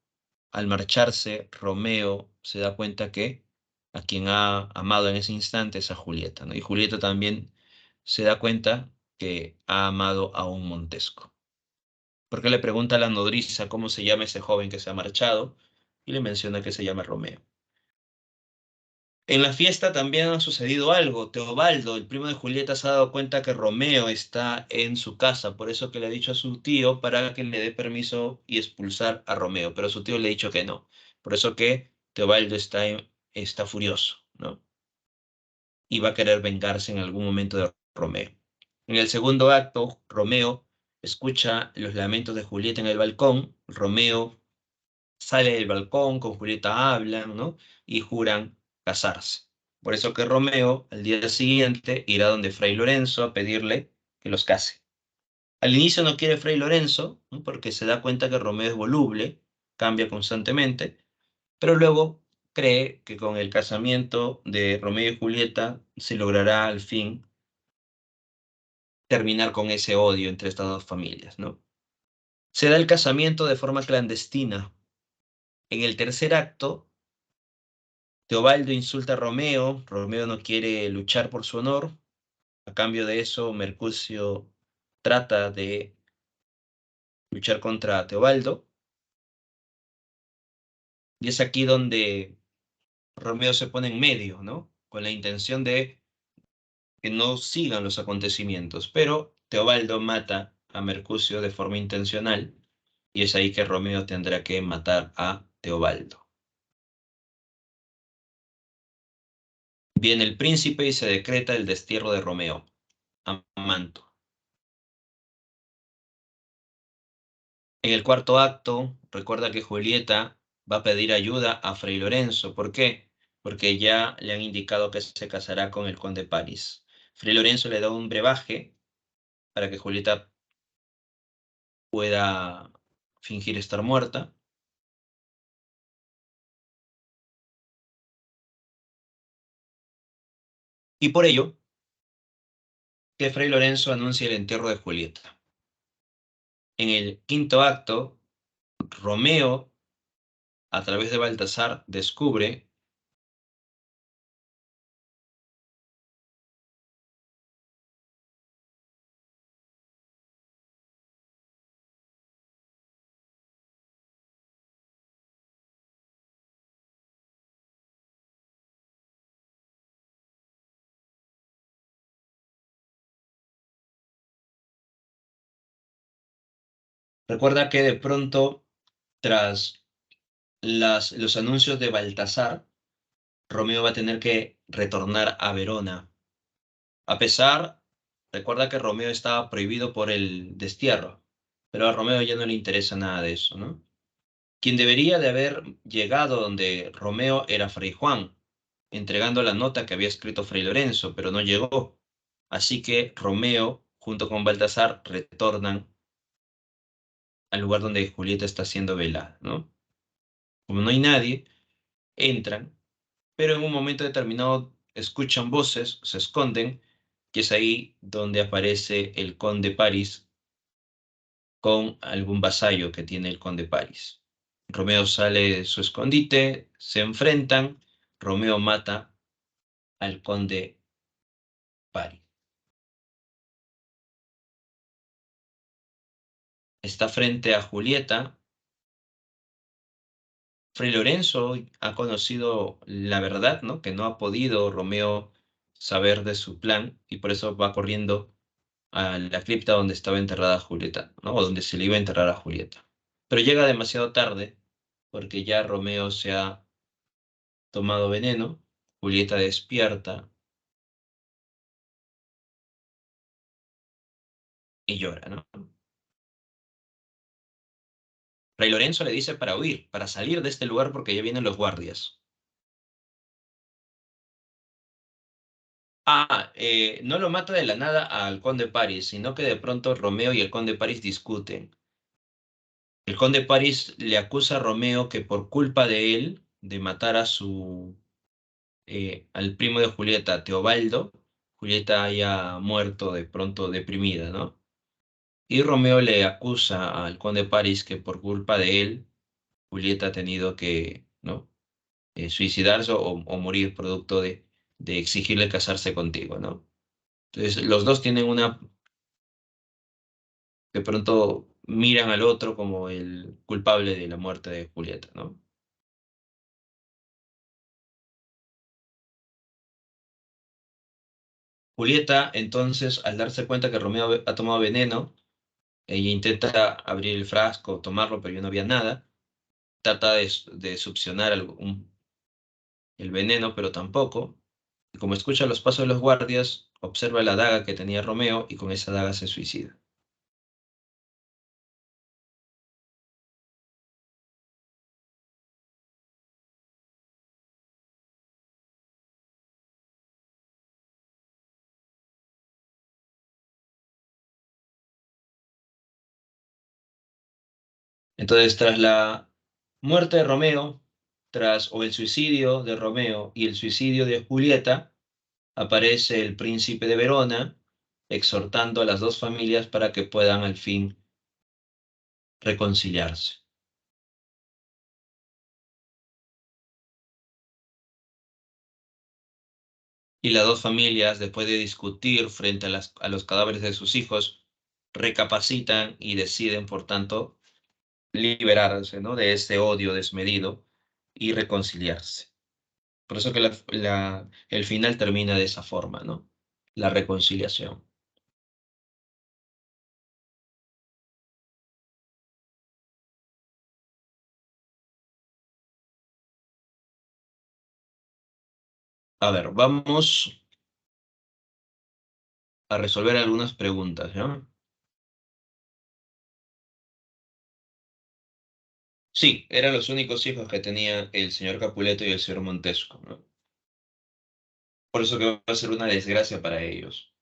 al marcharse, Romeo se da cuenta que a quien ha amado en ese instante es a Julieta, ¿no? Y Julieta también se da cuenta que ha amado a un Montesco. Porque le pregunta a la nodriza cómo se llama ese joven que se ha marchado y le menciona que se llama Romeo. En la fiesta también ha sucedido algo. Teobaldo, el primo de Julieta, se ha dado cuenta que Romeo está en su casa, por eso que le ha dicho a su tío para que le dé permiso y expulsar a Romeo, pero su tío le ha dicho que no. Por eso que Teobaldo está furioso, ¿no? Y va a querer vengarse en algún momento de Romeo. En el segundo acto, Romeo escucha los lamentos de Julieta en el balcón. Romeo sale del balcón, con Julieta hablan, ¿no? Y juran casarse. Por eso que Romeo, al día siguiente, irá donde Fray Lorenzo a pedirle que los case. Al inicio no quiere Fray Lorenzo, ¿no? Porque se da cuenta que Romeo es voluble, cambia constantemente, pero luego cree que con el casamiento de Romeo y Julieta se logrará al fin terminar con ese odio entre estas dos familias, ¿no? Se da el casamiento de forma clandestina. En el tercer acto, Teobaldo insulta a Romeo, Romeo no quiere luchar por su honor, a cambio de eso Mercucio trata de luchar contra Teobaldo, y es aquí donde Romeo se pone en medio, ¿no? Con la intención de que no sigan los acontecimientos, pero Teobaldo mata a Mercucio de forma intencional, y es ahí que Romeo tendrá que matar a Teobaldo. Viene el príncipe y se decreta el destierro de Romeo a Manto. En el cuarto acto, recuerda que Julieta va a pedir ayuda a Fray Lorenzo. ¿Por qué? Porque ya le han indicado que se casará con el conde París. Fray Lorenzo le da un brebaje para que Julieta pueda fingir estar muerta. Y por ello, que Fray Lorenzo anuncia el entierro de Julieta. En el quinto acto, Romeo, a través de Baltasar, descubre. Recuerda que de pronto, tras los anuncios de Baltasar, Romeo va a tener que retornar a Verona. A pesar, recuerda que Romeo estaba prohibido por el destierro, pero a Romeo ya no le interesa nada de eso, ¿no? Quien debería de haber llegado donde Romeo era Fray Juan, entregando la nota que había escrito Fray Lorenzo, pero no llegó. Así que Romeo, junto con Baltasar, retornan al lugar donde Julieta está siendo velada, ¿no? Como no hay nadie, entran, pero en un momento determinado escuchan voces, se esconden, y es ahí donde aparece el conde París con algún vasallo que tiene el conde París. Romeo sale de su escondite, se enfrentan, Romeo mata al conde París. Está frente a Julieta. Fray Lorenzo ha conocido la verdad, ¿no? Que no ha podido Romeo saber de su plan y por eso va corriendo a la cripta donde estaba enterrada Julieta, ¿no? O donde se le iba a enterrar a Julieta. Pero llega demasiado tarde porque ya Romeo se ha tomado veneno, Julieta despierta y llora, ¿no? Fray Lorenzo le dice para huir, para salir de este lugar porque ya vienen los guardias. No lo mata de la nada al conde París, sino que de pronto Romeo y el conde París discuten. El conde París le acusa a Romeo que por culpa de él, de matar al primo de Julieta, Teobaldo, Julieta haya muerto de pronto deprimida, ¿no? Y Romeo le acusa al conde París que por culpa de él, Julieta ha tenido que, ¿no? Suicidarse o morir producto de exigirle casarse contigo, ¿no? Entonces, los dos tienen una, de pronto, miran al otro como el culpable de la muerte de Julieta, ¿no? Julieta, entonces, al darse cuenta que Romeo ha tomado veneno, ella intenta abrir el frasco, tomarlo, pero ya no había nada. Trata de succionar el veneno, pero tampoco. Y como escucha los pasos de los guardias, observa la daga que tenía Romeo y con esa daga se suicida. Entonces, tras la muerte de Romeo, o el suicidio de Romeo y el suicidio de Julieta, aparece el príncipe de Verona exhortando a las dos familias para que puedan al fin reconciliarse. Y las dos familias, después de discutir frente a los cadáveres de sus hijos, recapacitan y deciden, por tanto, liberarse, ¿no? De este odio desmedido y reconciliarse. Por eso que el final termina de esa forma, ¿no? La reconciliación. A ver, vamos a resolver algunas preguntas, ¿ya? Sí, eran los únicos hijos que tenía el señor Capuleto y el señor Montesco, ¿no? Por eso que va a ser una desgracia para ellos.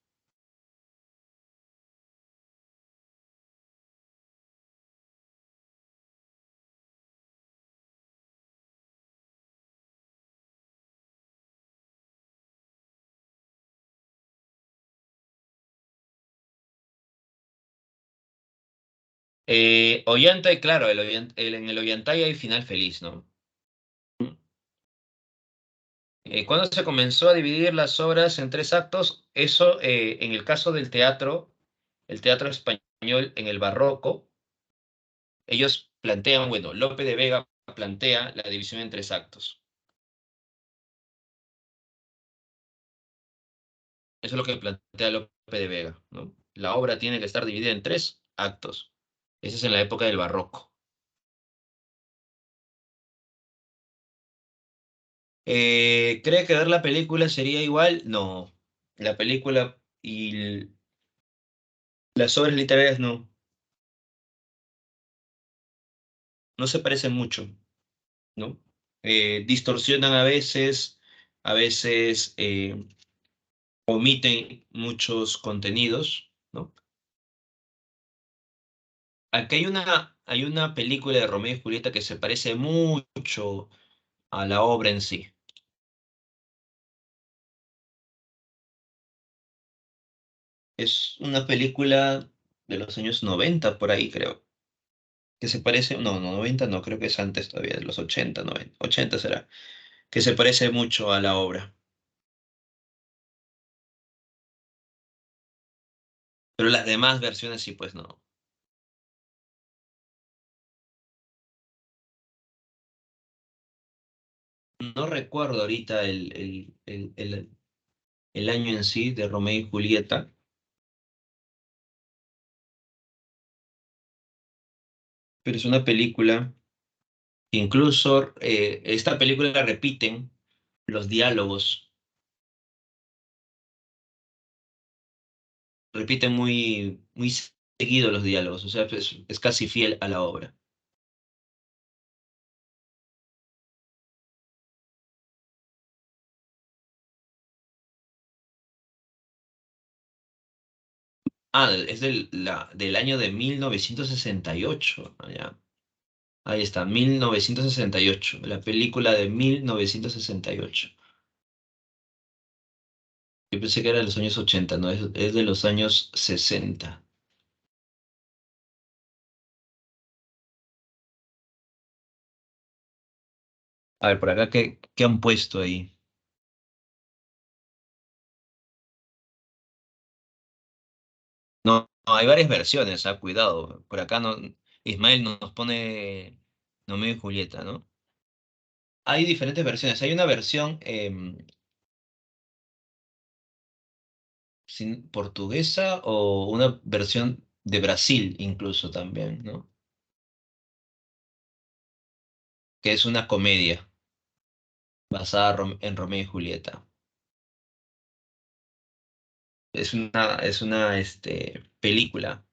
Ollanta, claro, en el Ollantay hay final feliz, ¿no? Cuando se comenzó a dividir las obras en tres actos, eso en el caso del teatro, el teatro español en el barroco, ellos plantean, bueno, Lope de Vega plantea la división en tres actos. Eso es lo que plantea Lope de Vega, ¿no? La obra tiene que estar dividida en tres actos. Esa es en la época del barroco. ¿Cree que ver la película sería igual? No. La película y las obras literarias no se parecen mucho, ¿no? Distorsionan a veces omiten muchos contenidos, ¿no? Aquí hay una película de Romeo y Julieta que se parece mucho a la obra en sí. Es una película de los años 90 por ahí, creo. Que se parece, no, 90 no, creo que es antes todavía, de los 80 90 80 será. Que se parece mucho a la obra. Pero las demás versiones sí, pues no. No recuerdo ahorita el año en sí de Romeo y Julieta, pero es una película que incluso esta película repiten los diálogos, repiten muy seguido los diálogos, o sea, es casi fiel a la obra. Ah, es del año de 1968. Ah, ya. Ahí está, 1968, la película de 1968. Yo pensé que era de los años 80, no, es de los años 60. A ver, por acá, ¿qué han puesto ahí? No, hay varias versiones, cuidado. Por acá no, Ismael nos pone Romeo y Julieta, ¿no? Hay diferentes versiones. Hay una versión portuguesa o una versión de Brasil incluso también, ¿no? Que es una comedia basada en Romeo y Julieta. Es una película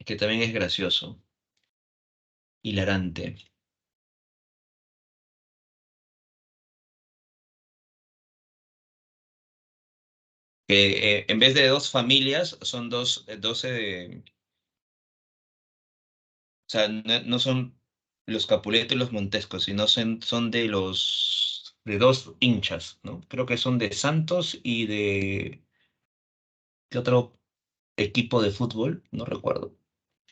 que también es gracioso, hilarante. Que en vez de dos familias, son o sea, no son los Capuleto y los Montescos, sino son de dos hinchas, ¿no? Creo que son de Santos y de ¿qué otro equipo de fútbol? No recuerdo.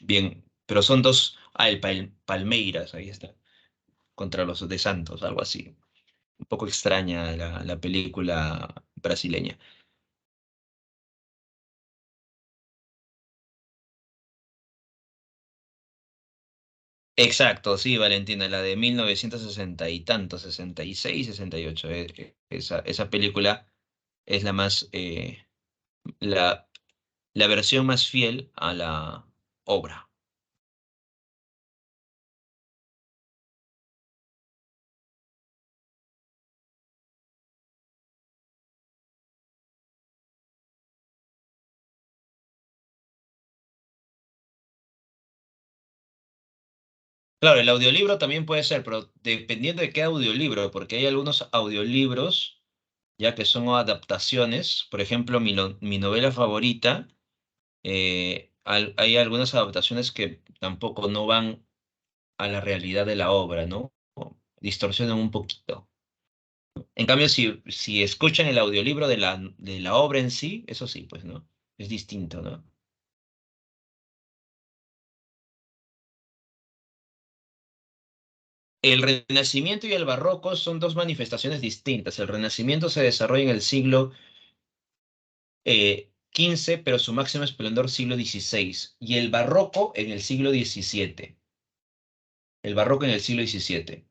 Bien, pero son dos, el Palmeiras, ahí está, contra los de Santos, algo así. Un poco extraña la película brasileña. Exacto, sí, Valentina, la de 1960 y tanto, 66, 68. Esa película es la, la versión más fiel a la obra. Claro, el audiolibro también puede ser, pero dependiendo de qué audiolibro, porque hay algunos audiolibros ya que son adaptaciones. Por ejemplo, mi novela favorita, hay algunas adaptaciones que tampoco no van a la realidad de la obra, ¿no? O distorsionan un poquito. En cambio, si escuchan el audiolibro de la obra en sí, eso sí, pues, ¿no? Es distinto, ¿no? El Renacimiento y el Barroco son dos manifestaciones distintas. El Renacimiento se desarrolla en el siglo XV, pero su máximo esplendor siglo XVI, y el Barroco en el siglo XVII. El Barroco en el siglo XVII.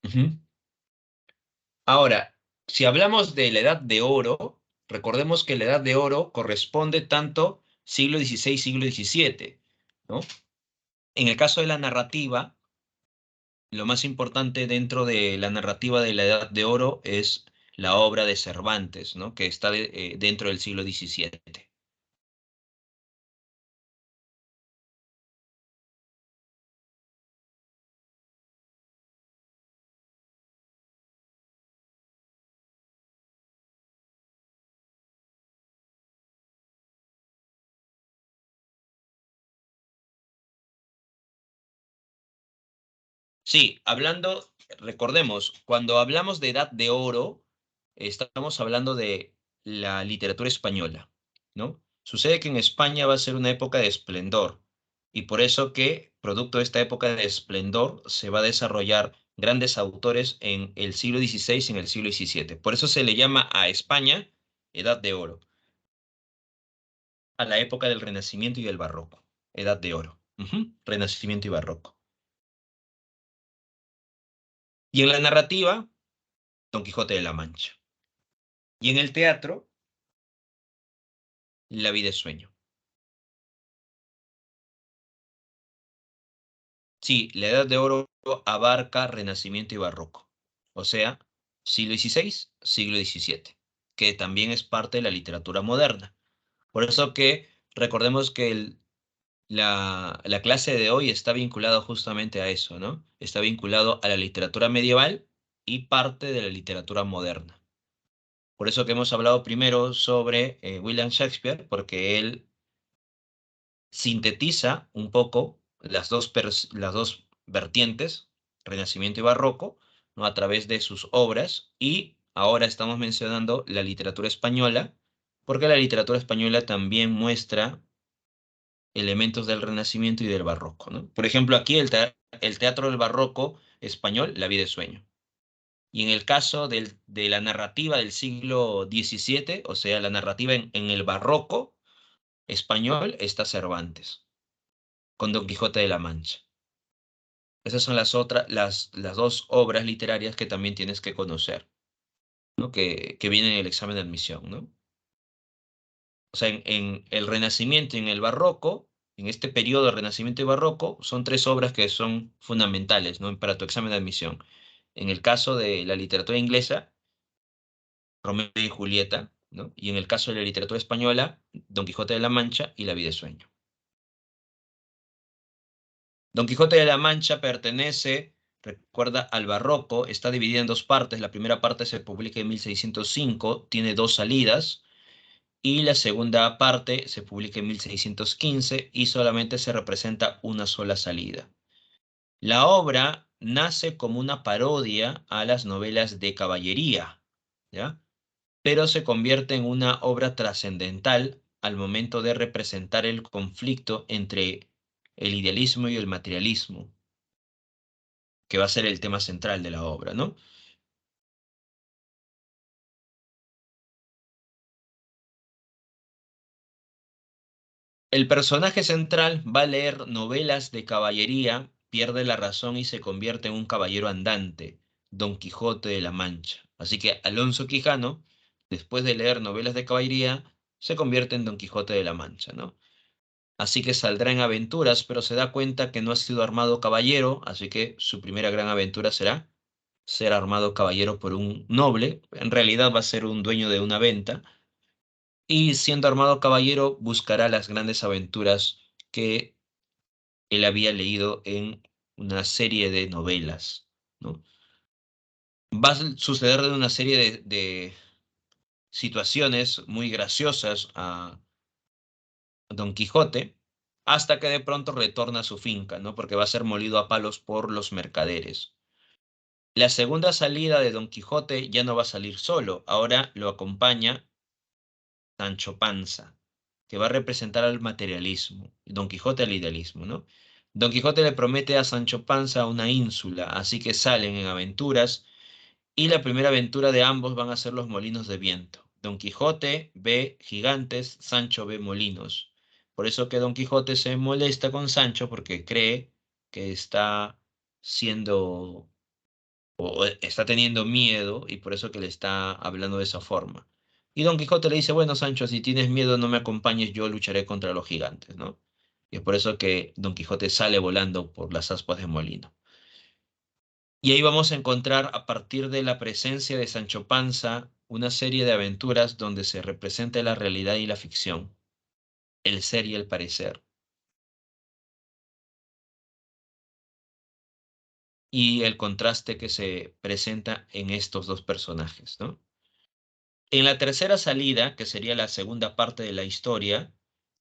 Ujú. Ahora, si hablamos de la Edad de Oro, recordemos que la Edad de Oro corresponde tanto siglo XVI, siglo XVII, ¿no? En el caso de la narrativa, lo más importante dentro de la narrativa de la Edad de Oro es la obra de Cervantes, ¿no? Que está dentro del siglo XVII. Sí, recordemos, cuando hablamos de Edad de Oro, estamos hablando de la literatura española, ¿no? Sucede que en España va a ser una época de esplendor y por eso que, producto de esta época de esplendor, se va a desarrollar grandes autores en el siglo XVI y en el siglo XVII. Por eso se le llama a España Edad de Oro, a la época del Renacimiento y el Barroco. Edad de Oro. Ujú, Renacimiento y Barroco. Y en la narrativa, Don Quijote de la Mancha. Y en el teatro, La vida es sueño. Sí, la Edad de Oro abarca Renacimiento y Barroco, o sea, siglo XVI, siglo XVII, que también es parte de la literatura moderna. Por eso que recordemos que la clase de hoy está vinculada justamente a eso, ¿no? Está vinculado a la literatura medieval y parte de la literatura moderna. Por eso que hemos hablado primero sobre William Shakespeare, porque él sintetiza un poco las dos vertientes, Renacimiento y Barroco, ¿no? A través de sus obras, y ahora estamos mencionando la literatura española, porque la literatura española también muestra elementos del Renacimiento y del Barroco, ¿no? Por ejemplo, aquí el teatro del Barroco español, La vida es sueño. Y en el caso de la narrativa del siglo XVII, o sea, la narrativa en el Barroco español, está Cervantes, con Don Quijote de la Mancha. Esas son las dos obras literarias que también tienes que conocer, ¿no? Que vienen en el examen de admisión, ¿no? O sea, en el Renacimiento y en el Barroco, en este periodo de Renacimiento y Barroco, son tres obras que son fundamentales, ¿no? Para tu examen de admisión. En el caso de la literatura inglesa, Romeo y Julieta, ¿no? Y en el caso de la literatura española, Don Quijote de la Mancha y La vida de sueño. Don Quijote de la Mancha pertenece, recuerda, al Barroco, está dividida en dos partes. La primera parte se publica en 1605, tiene dos salidas, y la segunda parte se publica en 1615 y solamente se representa una sola salida. La obra nace como una parodia a las novelas de caballería, ¿ya? Pero se convierte en una obra trascendental al momento de representar el conflicto entre el idealismo y el materialismo, que va a ser el tema central de la obra, ¿no? El personaje central va a leer novelas de caballería, pierde la razón y se convierte en un caballero andante, Don Quijote de la Mancha. Así que Alonso Quijano, después de leer novelas de caballería, se convierte en Don Quijote de la Mancha, ¿no? Así que saldrá en aventuras, pero se da cuenta que no ha sido armado caballero, así que su primera gran aventura será ser armado caballero por un noble. En realidad va a ser un dueño de una venta, y siendo armado caballero buscará las grandes aventuras que él había leído en una serie de novelas, ¿no? Va a suceder de una serie de situaciones muy graciosas a Don Quijote, hasta que de pronto retorna a su finca, ¿no? Porque va a ser molido a palos por los mercaderes. La segunda salida de Don Quijote ya no va a salir solo, ahora lo acompaña Sancho Panza, que va a representar al materialismo, Don Quijote al idealismo, ¿no? Don Quijote le promete a Sancho Panza una ínsula, así que salen en aventuras, y la primera aventura de ambos van a ser los molinos de viento. Don Quijote ve gigantes, Sancho ve molinos. Por eso que Don Quijote se molesta con Sancho porque cree que está siendo o está teniendo miedo, y por eso que le está hablando de esa forma. Y Don Quijote le dice, bueno, Sancho, si tienes miedo no me acompañes, yo lucharé contra los gigantes, ¿no? Y es por eso que Don Quijote sale volando por las aspas de molino. Y ahí vamos a encontrar, a partir de la presencia de Sancho Panza, una serie de aventuras donde se representa la realidad y la ficción, el ser y el parecer, y el contraste que se presenta en estos dos personajes, ¿no? En la tercera salida, que sería la segunda parte de la historia,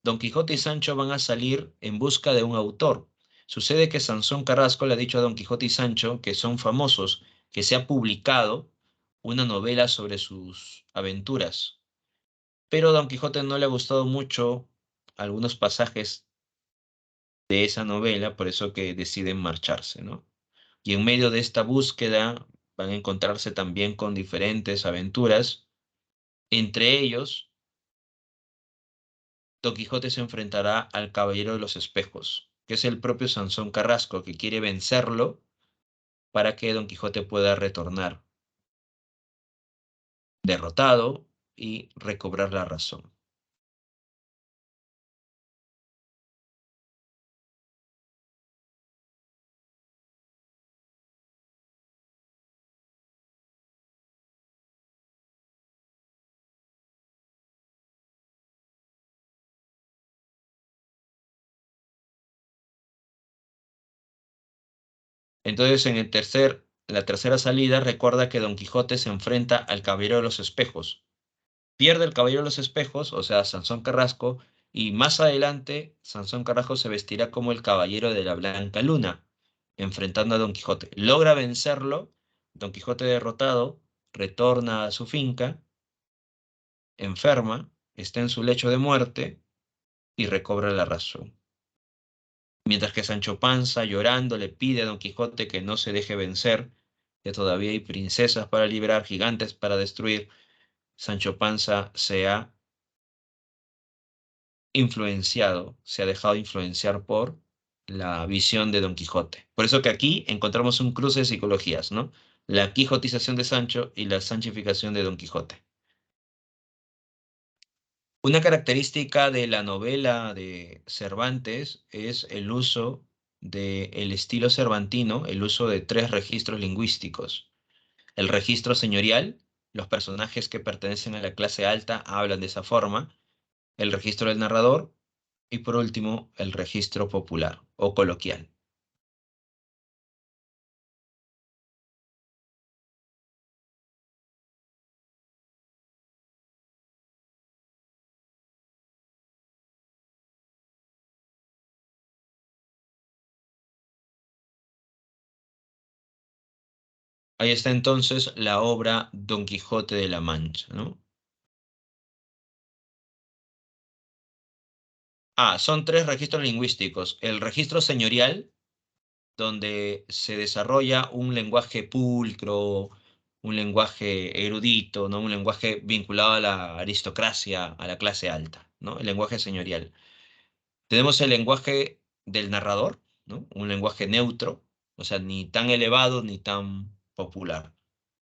Don Quijote y Sancho van a salir en busca de un autor. Sucede que Sansón Carrasco le ha dicho a Don Quijote y Sancho, que son famosos, que se ha publicado una novela sobre sus aventuras. Pero a Don Quijote no le ha gustado mucho algunos pasajes de esa novela, por eso que deciden marcharse, ¿no? Y en medio de esta búsqueda van a encontrarse también con diferentes aventuras, entre ellos Don Quijote se enfrentará al Caballero de los Espejos, que es el propio Sansón Carrasco, que quiere vencerlo para que Don Quijote pueda retornar derrotado y recobrar la razón. Entonces, la tercera salida, recuerda que Don Quijote se enfrenta al Caballero de los Espejos. Pierde el Caballero de los Espejos, o sea, Sansón Carrasco, y más adelante Sansón Carrasco se vestirá como el Caballero de la Blanca Luna, enfrentando a Don Quijote. Logra vencerlo, Don Quijote derrotado retorna a su finca, enferma, está en su lecho de muerte y recobra la razón. Mientras que Sancho Panza, llorando, le pide a Don Quijote que no se deje vencer, que todavía hay princesas para liberar, gigantes para destruir. Sancho Panza se ha influenciado, se ha dejado influenciar por la visión de Don Quijote. Por eso que aquí encontramos un cruce de psicologías, ¿no? La quijotización de Sancho y la sanchificación de Don Quijote. Una característica de la novela de Cervantes es el uso del estilo cervantino, el uso de tres registros lingüísticos. El registro señorial, los personajes que pertenecen a la clase alta hablan de esa forma. El registro del narrador y por último el registro popular o coloquial. Ahí está entonces la obra Don Quijote de la Mancha, ¿no? Son tres registros lingüísticos. El registro señorial, donde se desarrolla un lenguaje pulcro, un lenguaje erudito, ¿no? Un lenguaje vinculado a la aristocracia, a la clase alta, ¿no? El lenguaje señorial. Tenemos el lenguaje del narrador, ¿no? Un lenguaje neutro, o sea, ni tan elevado ni tan popular,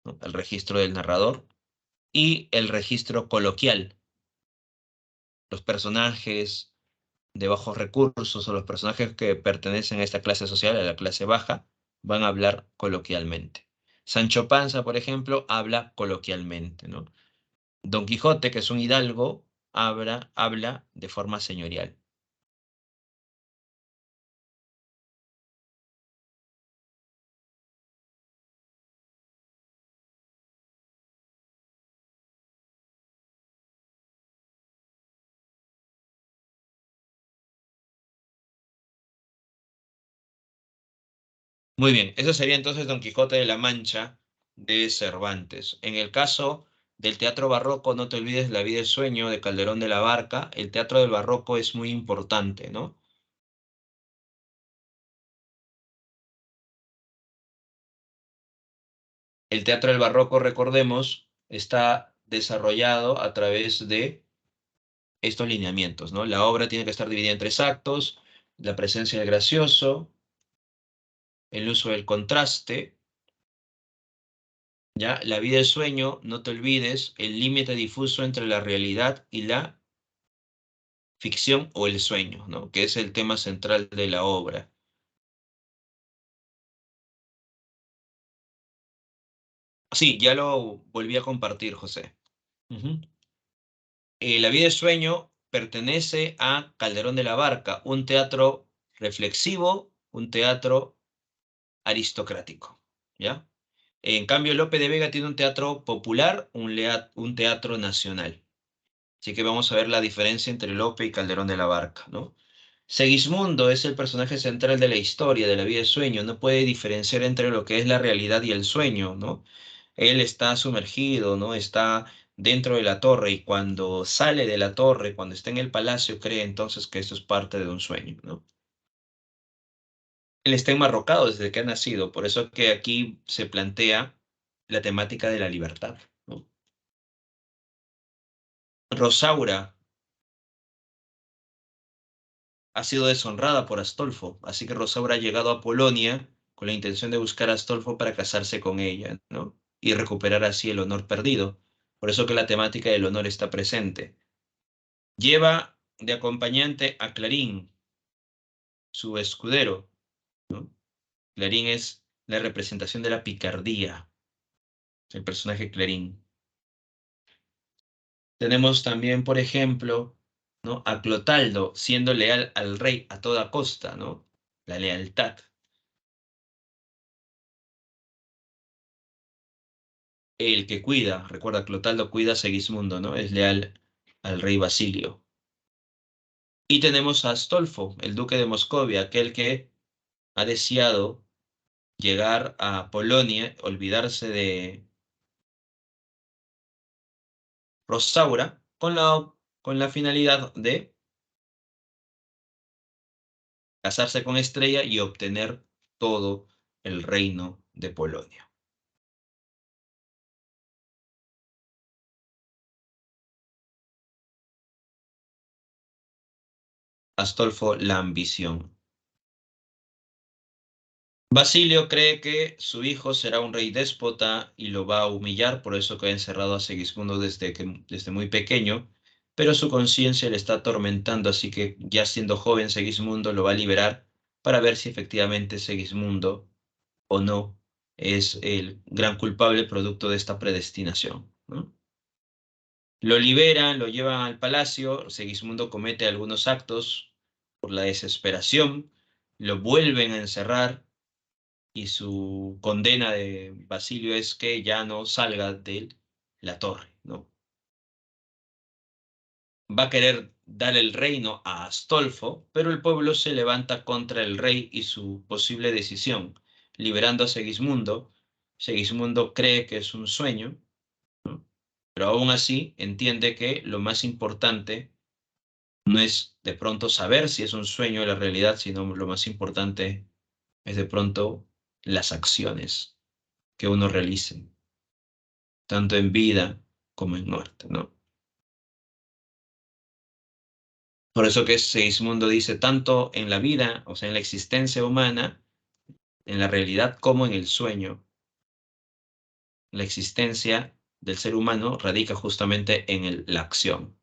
¿no? El registro del narrador y el registro coloquial. Los personajes de bajos recursos o los personajes que pertenecen a esta clase social, a la clase baja, van a hablar coloquialmente. Sancho Panza, por ejemplo, habla coloquialmente, ¿no? Don Quijote, que es un hidalgo, habla de forma señorial. Muy bien, eso sería entonces Don Quijote de la Mancha de Cervantes. En el caso del teatro barroco, no te olvides La vida es sueño de Calderón de la Barca. El teatro del barroco es muy importante, ¿no? El teatro del barroco, recordemos, está desarrollado a través de estos lineamientos, ¿no? La obra tiene que estar dividida en tres actos: la presencia del gracioso, el uso del contraste, ¿ya? La vida es sueño, no te olvides, el límite difuso entre la realidad y la ficción o el sueño, ¿no? Que es el tema central de la obra. Sí, ya lo volví a compartir, José. Ujú. La vida es sueño pertenece a Calderón de la Barca, un teatro reflexivo, un teatro aristocrático, ¿ya? En cambio, Lope de Vega tiene un teatro popular, un teatro nacional. Así que vamos a ver la diferencia entre Lope y Calderón de la Barca, ¿no? Segismundo es el personaje central de la historia, de la vida de sueño. No puede diferenciar entre lo que es la realidad y el sueño, ¿no? Él está sumergido, ¿no? Está dentro de la torre y cuando sale de la torre, cuando está en el palacio, cree entonces que esto es parte de un sueño, ¿no? Él está enmarrocado desde que ha nacido, por eso que aquí se plantea la temática de la libertad, ¿no? Rosaura ha sido deshonrada por Astolfo, así que Rosaura ha llegado a Polonia con la intención de buscar a Astolfo para casarse con ella, ¿no? Y recuperar así el honor perdido. Por eso que la temática del honor está presente. Lleva de acompañante a Clarín, su escudero, ¿no? Clarín es la representación de la picardía, el personaje Clarín. Tenemos también, por ejemplo, ¿no? A Clotaldo siendo leal al rey a toda costa, ¿no? La lealtad. El que cuida, recuerda, Clotaldo cuida a Segismundo, ¿no? Es leal al rey Basilio. Y tenemos a Astolfo, el duque de Moscovia, aquel que ha deseado llegar a Polonia, olvidarse de Rosaura, con la finalidad de casarse con Estrella y obtener todo el reino de Polonia. Astolfo la ambición. Basilio cree que su hijo será un rey déspota y lo va a humillar, por eso que ha encerrado a Segismundo desde muy pequeño, pero su conciencia le está atormentando, así que ya siendo joven Segismundo lo va a liberar para ver si efectivamente Segismundo o no es el gran culpable producto de esta predestinación, ¿no? Lo liberan, lo llevan al palacio, Segismundo comete algunos actos por la desesperación, lo vuelven a encerrar y su condena de Basilio es que ya no salga de la torre, ¿no? Va a querer dar el reino a Astolfo, pero el pueblo se levanta contra el rey y su posible decisión, liberando a Segismundo. Segismundo cree que es un sueño, ¿no? Pero aún así entiende que lo más importante no es de pronto saber si es un sueño o la realidad, sino lo más importante es de pronto las acciones que uno realice, tanto en vida como en muerte, ¿no? Por eso que Segismundo dice, tanto en la vida, o sea, en la existencia humana, en la realidad como en el sueño, la existencia del ser humano radica justamente en la acción.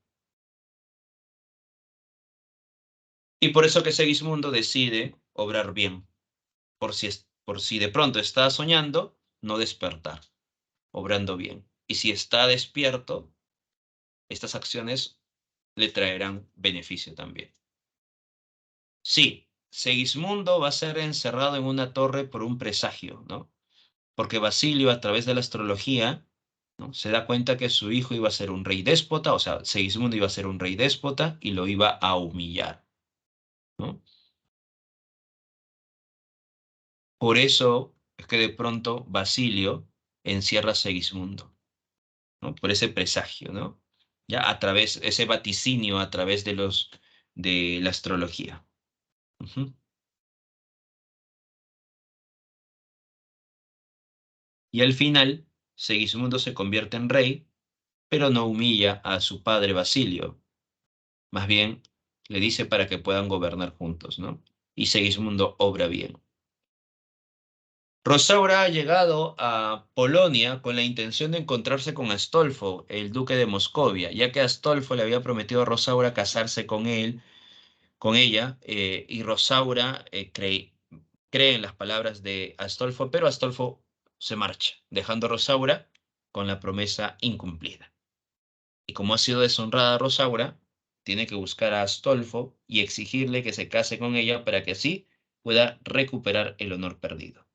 Y por eso que Segismundo decide obrar bien, por si de pronto está soñando, no despertar, obrando bien. Y si está despierto, estas acciones le traerán beneficio también. Sí, Segismundo va a ser encerrado en una torre por un presagio, ¿no? Porque Basilio, a través de la astrología, ¿no? Se da cuenta que su hijo iba a ser un rey déspota, o sea, Segismundo iba a ser un rey déspota y lo iba a humillar, ¿no? Por eso es que de pronto Basilio encierra a Segismundo, ¿no? Por ese presagio, ¿no? Ya a través, ese vaticinio a través de la astrología. Ujú. Y al final, Segismundo se convierte en rey, pero no humilla a su padre Basilio. Más bien, le dice para que puedan gobernar juntos, ¿no? Y Segismundo obra bien. Rosaura ha llegado a Polonia con la intención de encontrarse con Astolfo, el duque de Moscovia, ya que Astolfo le había prometido a Rosaura casarse con él, con ella, y Rosaura cree en las palabras de Astolfo, pero Astolfo se marcha, dejando a Rosaura con la promesa incumplida. Y como ha sido deshonrada Rosaura, tiene que buscar a Astolfo y exigirle que se case con ella para que así pueda recuperar el honor perdido.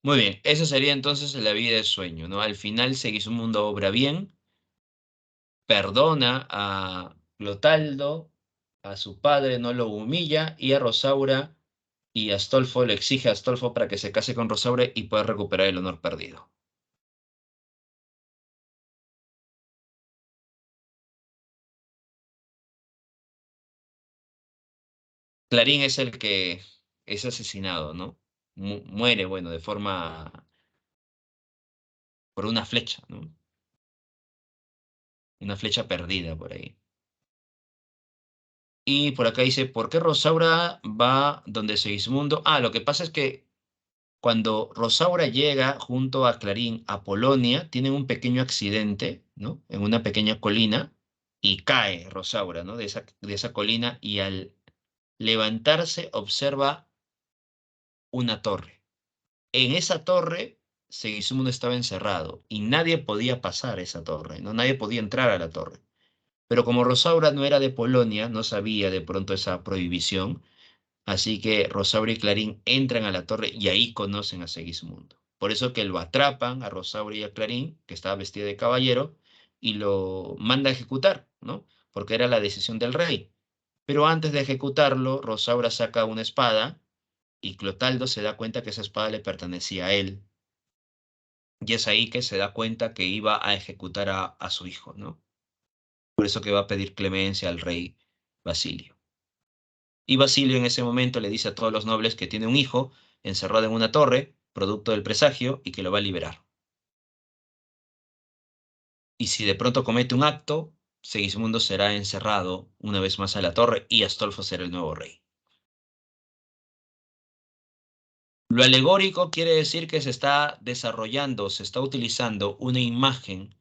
Muy bien, esa sería entonces la vida de sueño, ¿no? Al final Segismundo obra bien, perdona a Clotaldo, a su padre no lo humilla y a Rosaura y Astolfo le exige a Astolfo para que se case con Rosaura y pueda recuperar el honor perdido. Clarín es el que es asesinado, ¿no? Muere, bueno, de forma por una flecha, ¿no? Una flecha perdida por ahí. Y por acá dice, ¿por qué Rosaura va donde Segismundo? Ah, lo que pasa es que cuando Rosaura llega junto a Clarín a Polonia, tienen un pequeño accidente, ¿no? En una pequeña colina y cae Rosaura, ¿no? De esa colina y al levantarse observa una torre. En esa torre Segismundo estaba encerrado y nadie podía pasar esa torre, ¿no? Nadie podía entrar a la torre. Pero como Rosaura no era de Polonia, no sabía de pronto esa prohibición, así que Rosaura y Clarín entran a la torre y ahí conocen a Segismundo. Por eso que lo atrapan a Rosaura y a Clarín, que estaba vestido de caballero, y lo manda a ejecutar, ¿no? Porque era la decisión del rey. Pero antes de ejecutarlo, Rosaura saca una espada y Clotaldo se da cuenta que esa espada le pertenecía a él. Y es ahí que se da cuenta que iba a ejecutar a su hijo, ¿no? Por eso que va a pedir clemencia al rey Basilio. Y Basilio en ese momento le dice a todos los nobles que tiene un hijo encerrado en una torre, producto del presagio, y que lo va a liberar. Y si de pronto comete un acto, Segismundo será encerrado una vez más a la torre y Astolfo será el nuevo rey. Lo alegórico quiere decir que se está desarrollando, se está utilizando una imagen,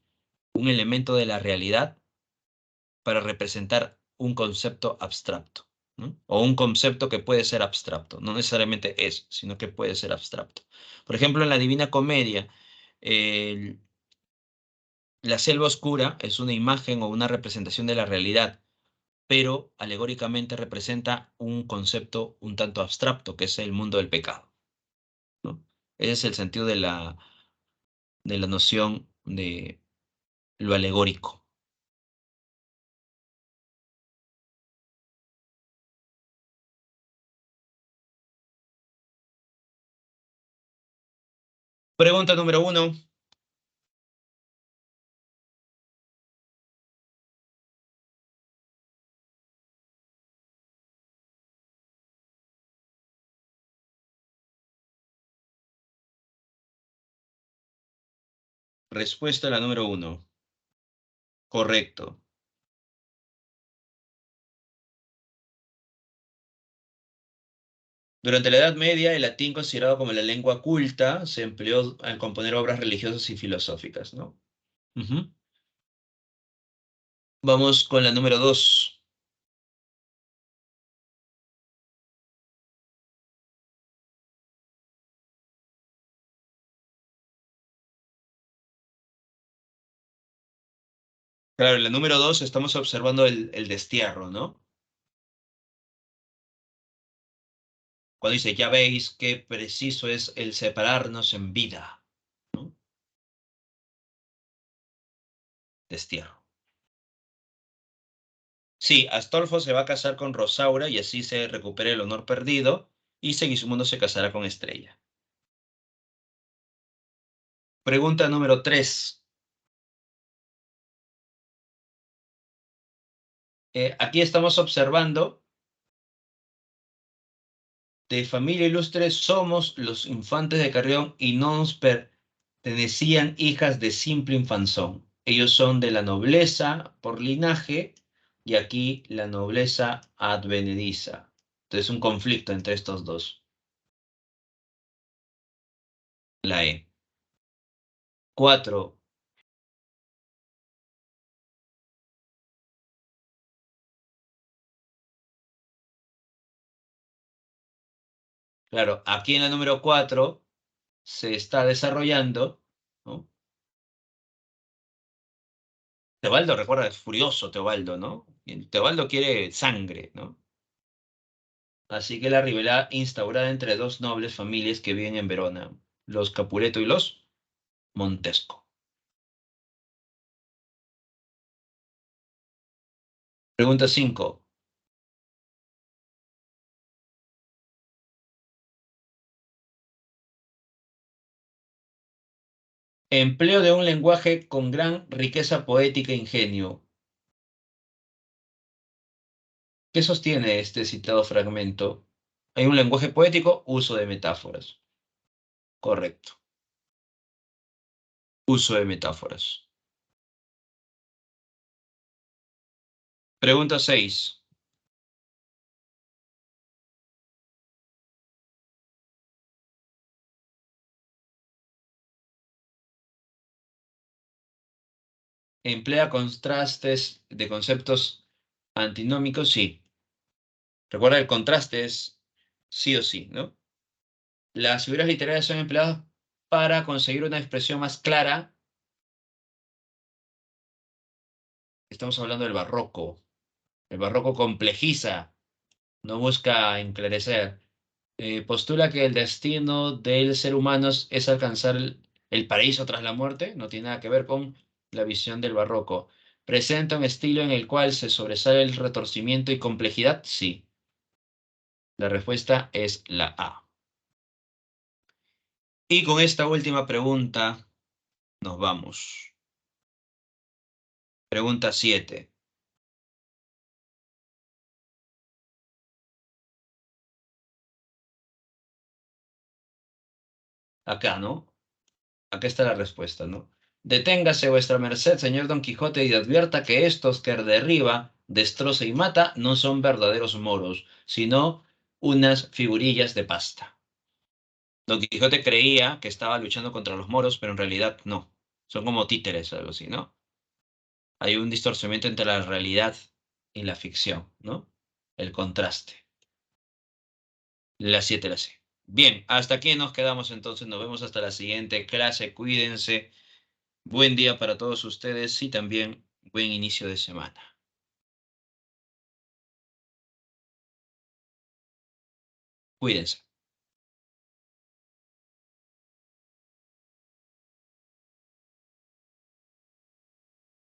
un elemento de la realidad para representar un concepto abstracto, ¿no? O un concepto que puede ser abstracto, no necesariamente es, sino que puede ser abstracto. Por ejemplo, en la Divina Comedia, el- la selva oscura es una imagen o una representación de la realidad, pero alegóricamente representa un concepto un tanto abstracto, que es el mundo del pecado, ¿no? Ese es el sentido de la noción de lo alegórico. Pregunta número uno. Respuesta a la número uno. Correcto. Durante la Edad Media, el latín, considerado como la lengua culta, se empleó al componer obras religiosas y filosóficas, ¿no? Ujú. Vamos con la número dos. Claro, en la número dos estamos observando el destierro, ¿no? Cuando dice, ya veis qué preciso es el separarnos en vida, ¿no? Destierro. Sí, Astolfo se va a casar con Rosaura y así se recupera el honor perdido y Segismundo se casará con Estrella. Pregunta número tres. Aquí estamos observando, de familia ilustre somos los infantes de Carrión y no nos pertenecían hijas de simple infanzón. Ellos son de la nobleza por linaje y aquí la nobleza advenediza. Entonces un conflicto entre estos dos. La E. Cuatro. Claro, aquí en la número 4 se está desarrollando, ¿no? Teobaldo, recuerda, es furioso Teobaldo, ¿no? Y Teobaldo quiere sangre, ¿no? Así que la rivalidad instaurada entre dos nobles familias que viven en Verona, los Capuleto y los Montesco. Pregunta 5. Empleo de un lenguaje con gran riqueza poética e ingenio. ¿Qué sostiene este citado fragmento? Hay un lenguaje poético, uso de metáforas. Correcto. Uso de metáforas. Pregunta 6. Emplea contrastes de conceptos antinómicos, sí. Recuerda, el contraste es sí o sí, ¿no? Las figuras literarias son empleadas. para conseguir una expresión más clara. Estamos hablando del barroco. El barroco complejiza, no busca enclarecer. Postula que el destino del ser humano es alcanzar el paraíso tras la muerte. No tiene nada que ver con la visión del barroco. ¿Presenta un estilo en el cual se sobresale el retorcimiento y complejidad? Sí. La respuesta es la A. Y con esta última pregunta nos vamos. Pregunta 7. Acá, ¿no? Acá está la respuesta, ¿no? Deténgase vuestra merced, señor Don Quijote, y advierta que estos que derriba, destroza y mata no son verdaderos moros, sino unas figurillas de pasta. Don Quijote creía que estaba luchando contra los moros, pero en realidad no. Son como títeres, algo así, ¿no? Hay un distorsionamiento entre la realidad y la ficción, ¿no? El contraste. La 7 la C. Bien, hasta aquí nos quedamos entonces. Nos vemos hasta la siguiente clase. Cuídense. Buen día para todos ustedes y también buen inicio de semana. Cuídense.